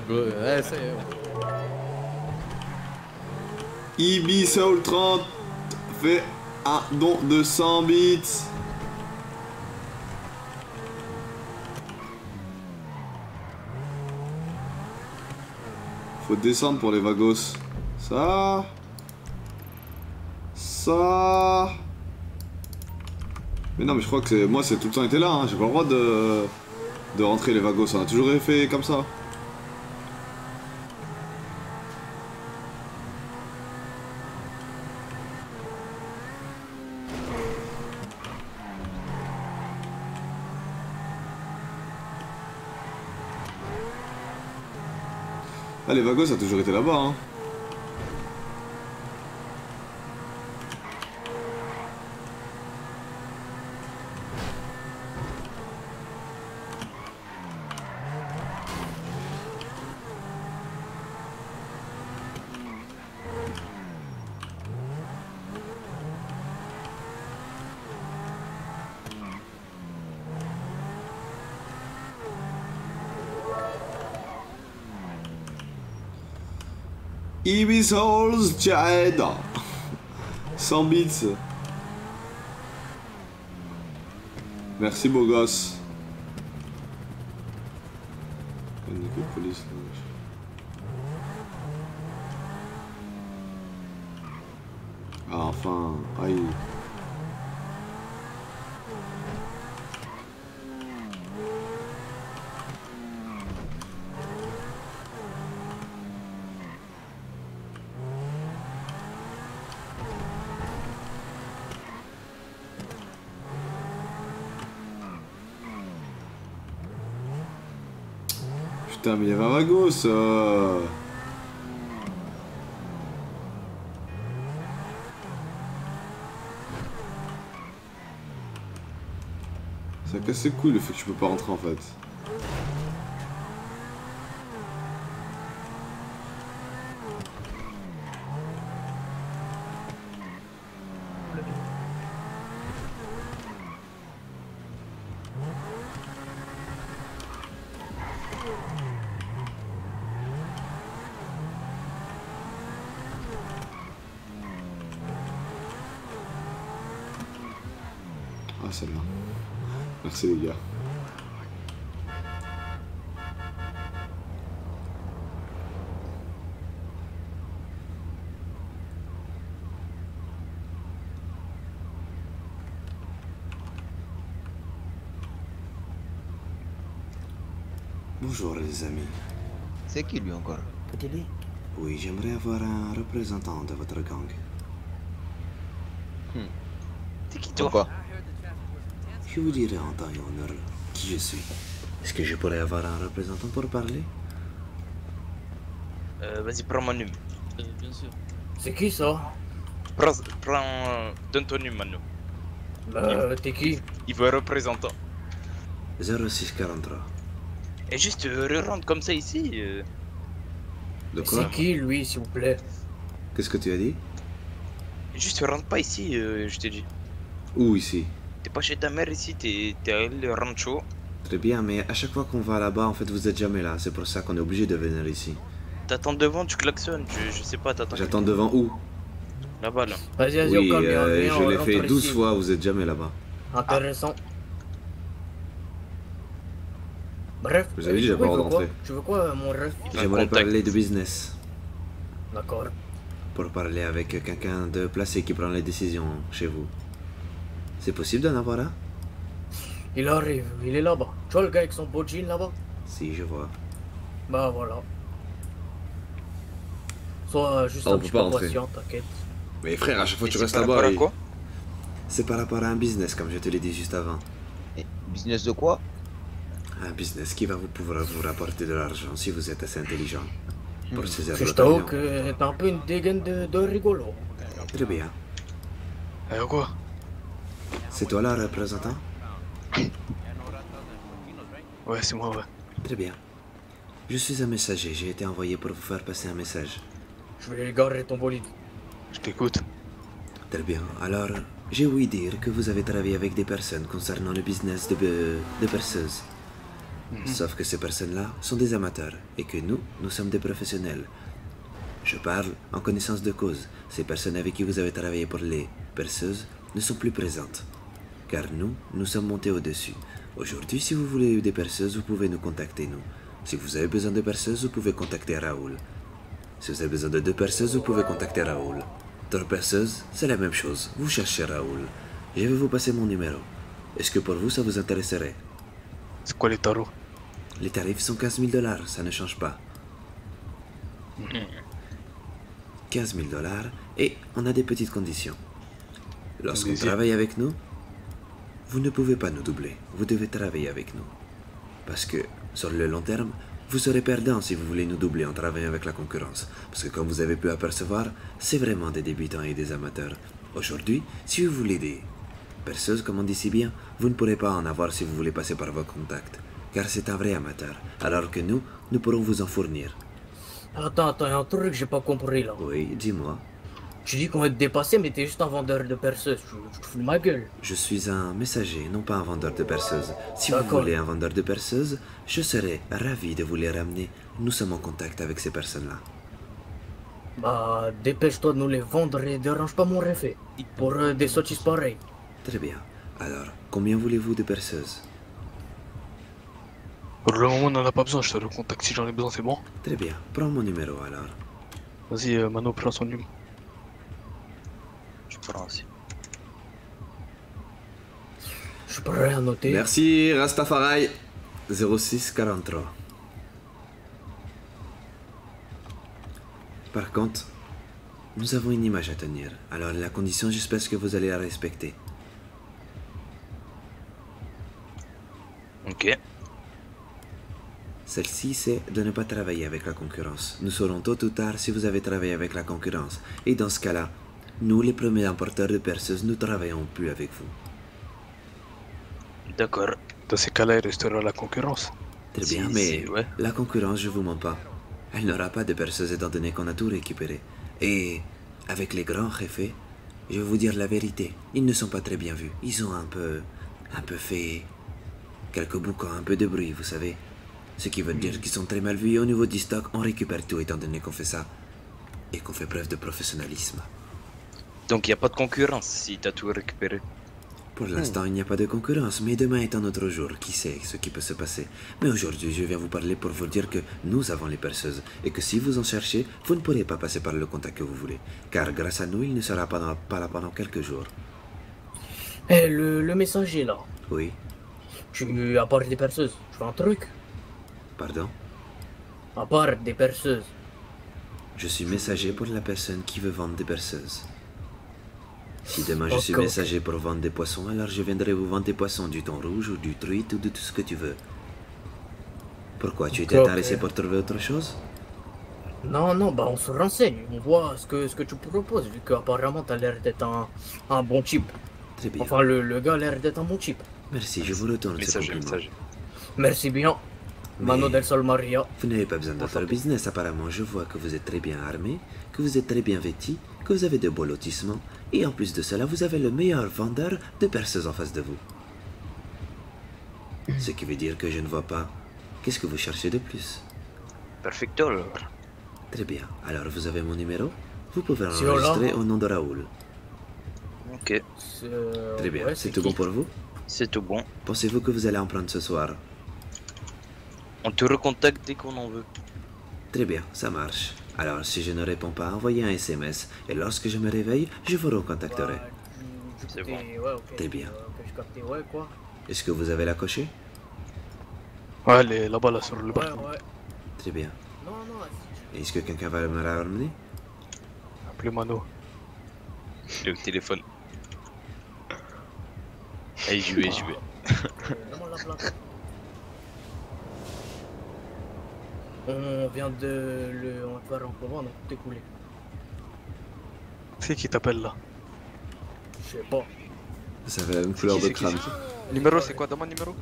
Ouais, ça y est. Ibiza Soul 30 fait un don de 100 bits. Faut descendre pour les vagos. Ça. Mais non, mais je crois que moi c'est tout le temps été là, hein. J'ai pas le droit de rentrer les vagos, on a toujours fait comme ça. Ah, les vagos ça a toujours été là-bas, hein. Ibiza Halls Jaeda 100 bits. Merci beau gosse. Nico police là. Ah enfin, aïe. Putain, mais il y avait un vagos. Ça casse les couilles le fait que tu peux pas rentrer en fait. Ah, celle-là. Merci les gars. Bonjour les amis. C'est qui lui encore? Petit-lui. Oui, j'aimerais avoir un représentant de votre gang. C'est qui toi? Je vous dirai en temps et en heure qui je suis. Est-ce que je pourrais avoir un représentant pour parler? Vas-y, prends mon numéro. Bien sûr. C'est qui ça? Donne ton numéro, Mano. T'es qui? Il veut un représentant. 0643. Et juste rentre comme ça ici. De quoi? C'est qui lui, s'il vous plaît? Qu'est-ce que tu as dit? Juste rentre pas ici, je t'ai dit. Où ici? T'es pas chez ta mère ici, t'es à le rancho. Très bien, mais à chaque fois qu'on va là-bas, en fait, vous êtes jamais là. C'est pour ça qu'on est obligé de venir ici. T'attends devant, tu klaxonnes, je sais pas, t'attends. J'attends devant où? Là-bas, là. Vas-y, Oui, on viens, je l'ai on fait rentre 12 ici. fois, vous êtes jamais là-bas. Intéressant. Bref. Vous avez dit, j'ai pas le droit d'entrer. Tu veux quoi, mon ref? J'aimerais parler de business. D'accord. Pour parler avec quelqu'un de placé qui prend les décisions chez vous. C'est possible d'en avoir un? Il arrive, il est là-bas. Tu vois le gars avec son beau jean là-bas? Si, je vois. Bah voilà. Sois juste On un peut petit pas peu rentrer. patient, t'inquiète. Mais frère, à chaque fois que tu c'est restes par là-bas... rapport à et- quoi? C'est par rapport à un business, comme je te l'ai dit juste avant. Business de quoi? Un business qui va pouvoir vous rapporter de l'argent si vous êtes assez intelligent. Pour saisir Je votre t'avoue avion. que t'as un peu une dégaine de rigolo. Très bien. Quoi? C'est toi là, représentant? Ouais, c'est moi, ouais. Très bien. Je suis un messager, j'ai été envoyé pour vous faire passer un message. Je vais garer ton bolide. Je t'écoute. Très bien. Alors, j'ai ouï dire que vous avez travaillé avec des personnes concernant le business de perceuses. Sauf que ces personnes-là sont des amateurs et que nous sommes des professionnels. Je parle en connaissance de cause. Ces personnes avec qui vous avez travaillé pour les perceuses ne sont plus présentes. Car nous sommes montés au-dessus. Aujourd'hui, si vous voulez des perceuses, vous pouvez nous contacter, nous. Si vous avez besoin de perceuses, vous pouvez contacter Raoul. Si vous avez besoin de 2 perceuses, vous pouvez contacter Raoul. 3 perceuses, c'est la même chose. Vous cherchez Raoul. Je vais vous passer mon numéro. Est-ce que pour vous, ça vous intéresserait? C'est quoi les tarots? Les tarifs sont 15 000 $, ça ne change pas. 15 000 $, et on a des petites conditions. Lorsqu'on Allez-y. travaille avec nous, vous ne pouvez pas nous doubler. Vous devez travailler avec nous. Parce que, sur le long terme, vous serez perdant si vous voulez nous doubler en travaillant avec la concurrence. Parce que comme vous avez pu apercevoir, c'est vraiment des débutants et des amateurs. Aujourd'hui, si vous voulez des perceuses, comme on dit si bien, vous ne pourrez pas en avoir si vous voulez passer par vos contacts. Car c'est un vrai amateur. Alors que nous pourrons vous en fournir. Attends, il y a un truc que j'ai pas compris là. Oui, dis-moi. Tu dis qu'on va te dépasser, mais t'es juste un vendeur de perceuses. Tu te fous de ma gueule. Je suis un messager, non pas un vendeur de perceuses. Si vous D'accord. voulez un vendeur de perceuses, je serai ravi de vous les ramener. Nous sommes en contact avec ces personnes-là. Bah, dépêche-toi de nous les vendre et dérange pas mon réfé. Pour des sottises pareilles. Très bien. Alors, combien voulez-vous de perceuses? Pour le moment, on n'en a pas besoin, je te recontacte si j'en ai besoin, c'est bon? Très bien. Prends mon numéro alors. Vas-y, Mano, prends son numéro. Je prends aussi. Je suis prêt à noter. Merci, Rastafari. 0643. Par contre, nous avons une image à tenir. Alors la condition, j'espère que vous allez la respecter. Ok. Celle-ci, c'est de ne pas travailler avec la concurrence. Nous saurons tôt ou tard si vous avez travaillé avec la concurrence. Et dans ce cas-là, nous, les premiers importeurs de perceuses, nous travaillons plus avec vous. D'accord. Dans ces cas-là, il restera la concurrence. Très Si, bien, mais ouais. la concurrence, je vous mens pas. Elle n'aura pas de perceuses étant donné qu'on a tout récupéré. Et avec les grands jefes, je vais vous dire la vérité, ils ne sont pas très bien vus. Ils ont un peu fait quelques boucans, un peu de bruit, vous savez. Ce qui veut dire qu'ils sont très mal vus. Et au niveau du stock, on récupère tout étant donné qu'on fait ça. Et qu'on fait preuve de professionnalisme. Donc il n'y a pas de concurrence si t'as tout récupéré. Pour l'instant, il n'y a pas de concurrence, mais demain est un autre jour. Qui sait ce qui peut se passer? Mais aujourd'hui, je viens vous parler pour vous dire que nous avons les perceuses et que si vous en cherchez, vous ne pourrez pas passer par le contact que vous voulez. Car grâce à nous, il ne sera pas là pendant quelques jours. Eh, le messager là. Oui, À part des perceuses, tu fais un truc? pardon? À part des perceuses. Je suis messager pour la personne qui veut vendre des perceuses. Si demain je suis Ok, ok. messager pour vendre des poissons, alors je viendrai vous vendre des poissons, du thon rouge ou du truite ou de tout ce que tu veux. Pourquoi? Tu étais Ok, intéressé ok. pour trouver autre chose? Non, non, bah on se renseigne, on voit ce que tu proposes, vu qu'apparemment t'as l'air d'être un bon type. Très bien. Enfin, le gars a l'air d'être un bon type. Merci, je vous retourne ce compliment. Merci bien. Mano del Sol Maria. Vous n'avez pas besoin d'autre business, apparemment. Je vois que vous êtes très bien armé, que vous êtes très bien vêti, que vous avez de beaux lotissements, et en plus de cela, vous avez le meilleur vendeur de perceuses en face de vous. Ce qui veut dire que je ne vois pas. Qu'est-ce que vous cherchez de plus? Perfecto alors. Très bien. Alors, vous avez mon numéro? Vous pouvez Si, l'enregistrer au nom de Raoul. Ok. Très bien. Ouais, c'est tout bon pour vous? C'est tout bon. Pensez-vous que vous allez en prendre ce soir? On te recontacte dès qu'on en veut. Très bien, ça marche. Alors, si je ne réponds pas, envoyez un SMS. Et lorsque je me réveille, je vous recontacterai. C'est bon. Ouais, ok. Très bien. Je captais, ouais, quoi. Est-ce que vous avez la cochée? Ouais, elle est là-bas, là, sur le balcon. Ouais. Très bien. Non, non, Est-ce que quelqu'un va me la ramener? Appelez Mano. Il est au téléphone. Allez, j'y vais. On vient de on va faire un combat, on a tout écoulé. C'est qui t'appelle là? Je sais pas. Ça fait la même couleur de crâne. Numéro, c'est quoi? Donne-moi le numéro.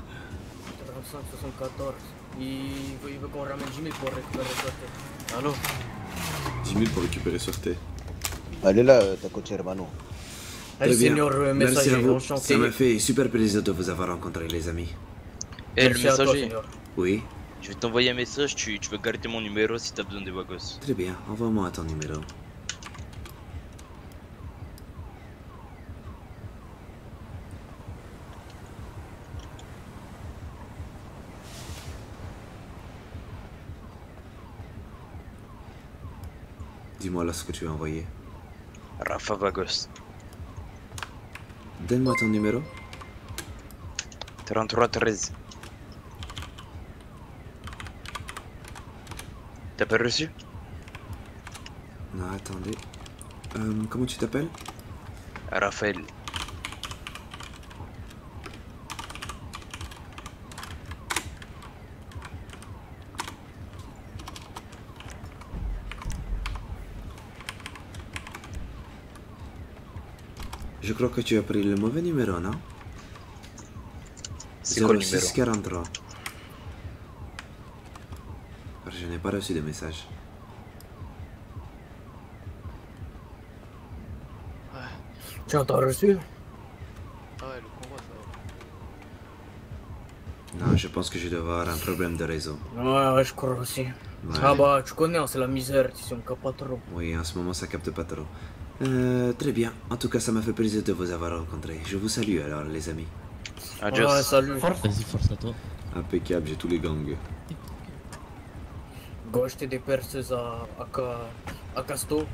35, 74. Il veut qu'on ramène 10 000 pour récupérer Sorte. Allô? 10 000 pour récupérer Sorte. Elle est là, ta coach hermano. Très bien. Merci à vous. enchanté. Ça m'a fait super plaisir de vous avoir rencontré, les amis. Eh, le Merci à toi, messager. Seigneur. Oui? Je vais t'envoyer un message, tu veux garder mon numéro si t'as besoin des bagos. Très bien, envoie-moi ton numéro. Dis-moi là ce que tu as envoyé. Rafa Vagos. Donne-moi ton numéro. 3313. T'as pas reçu? Non, attendez. Comment tu t'appelles? Raphaël. Je crois que tu as pris le mauvais numéro, non? C'est quoi le numéro? 0643. Je n'ai pas reçu de message. Tu as reçu? Ah ouais, le convoi, ça va. Non, je pense que je dois avoir un problème de réseau. Ouais, je crois aussi. Ouais. Ah bah, tu connais, hein, c'est la misère ici, on capte pas trop. Oui, en ce moment, ça capte pas trop. Très bien. En tout cas, ça m'a fait plaisir de vous avoir rencontré. Je vous salue alors, les amis. Adios. Ouais, salut. Vas-y, force à toi. Impeccable, j'ai tous les gangs. Go acheter des perceuses à Casto.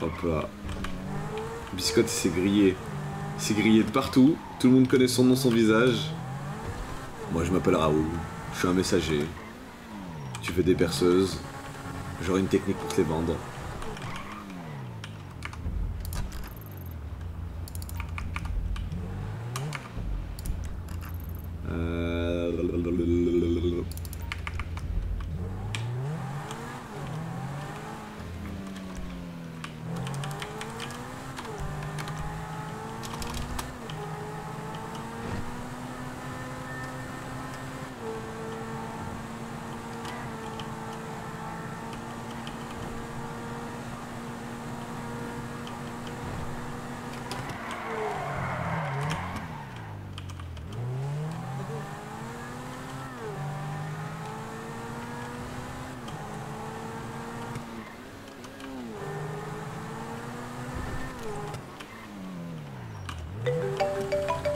Hop là. Biscotte, c'est grillé. C'est grillé de partout. Tout le monde connaît son nom, son visage. Moi, je m'appelle Raoul. Je suis un messager. Tu fais des perceuses. J'aurai une technique pour te les vendre.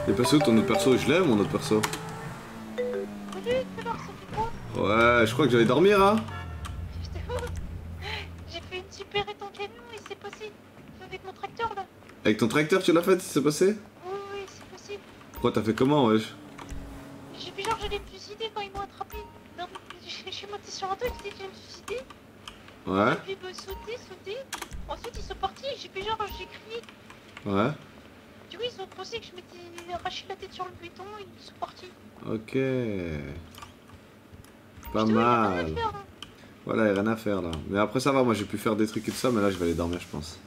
T'es passé où ton autre perso? Je l'aime mon autre perso. Ouais, je crois que j'allais dormir, hein. J'ai fait une super étang camion et c'est passé avec mon tracteur là. Avec ton tracteur, tu l'as fait? C'est passé? Oui, c'est possible. Pourquoi t'as fait comment, wesh? J'ai vu genre j'allais me suicider quand ils m'ont attrapé. Non, je suis monté sur un toit, j'ai dit que j'allais me suicider. Ouais. Et puis bah, sauter. Ensuite ils sont partis et j'ai fait genre j'ai crié. Ouais. Du coup ils ont pensé que je m'étais arraché la tête sur le béton et ils sont partis. Ok. Pas mal. Voilà, y'a rien à faire là. Mais après ça va, moi j'ai pu faire des trucs et tout ça, mais là je vais aller dormir je pense.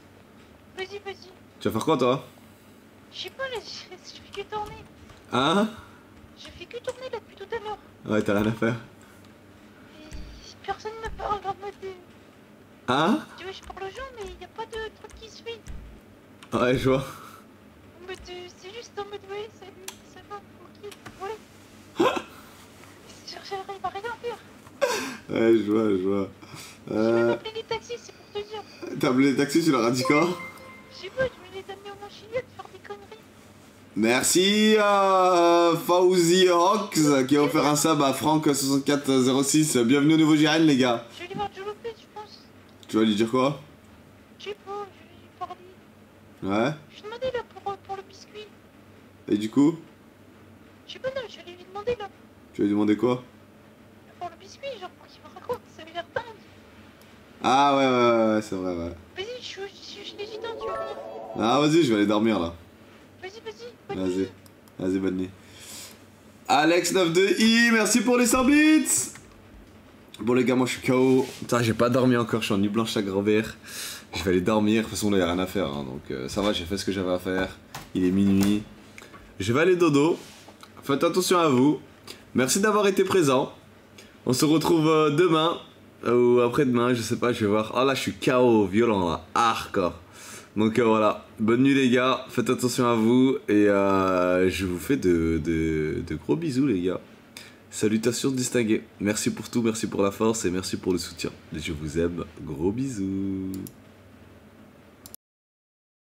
Vas-y, vas-y. Tu vas faire quoi toi? Je sais pas, là, je fais que tourner. Hein? Je fais que tourner là depuis tout à l'heure. Ouais, t'as rien à faire. Personne ne parle en mode. Hein? Tu vois, je parle aux gens, mais y a pas de truc qui se fait. Ouais, je vois. En mode, c'est juste en mode, ouais, salut, ça va, ok, ouais. J'arrive à rien faire. Ouais, je vois, je vois. J'ai même appelé les taxis, c'est pour te dire. T'as appelé les taxis, tu leur as dit quoi? Je sais pas, je vais les amener au machinette faire des conneries. Merci à Fauzi Hawks qui a offert un sub à Franck6406. Bienvenue au nouveau Jiren les gars. Je vais aller voir Joe Lopez, je pense. Tu vas lui dire quoi? Je sais pas, je vais lui parler. Ouais. Je vais demander là pour le biscuit. Et du coup? Je sais pas, non, je vais lui demander là. Tu vas lui demander quoi? Pour le biscuit, genre pour qu'il me raconte, ça avait l'air dingue. Ah ouais, c'est vrai, ouais. Vas-y, je suis hésitant, tu vas venir. Ah vas-y, je vais aller dormir là. Vas-y. Vas-y, bonne nuit. Alex92i, merci pour les 100 bits. Bon les gars, moi je suis KO. Putain, j'ai pas dormi encore, je suis en nuit blanche à grand-vert. Je vais aller dormir, de toute façon là y'a rien à faire, hein, donc ça va, j'ai fait ce que j'avais à faire. Il est minuit. Je vais aller dodo. Faites attention à vous. Merci d'avoir été présent. On se retrouve demain ou après-demain, je sais pas, je vais voir. Oh là, je suis KO, violent là, hardcore. Donc voilà, bonne nuit les gars, faites attention à vous et je vous fais de gros bisous les gars. Salutations distinguées, merci pour tout, merci pour la force et merci pour le soutien. Je vous aime, gros bisous.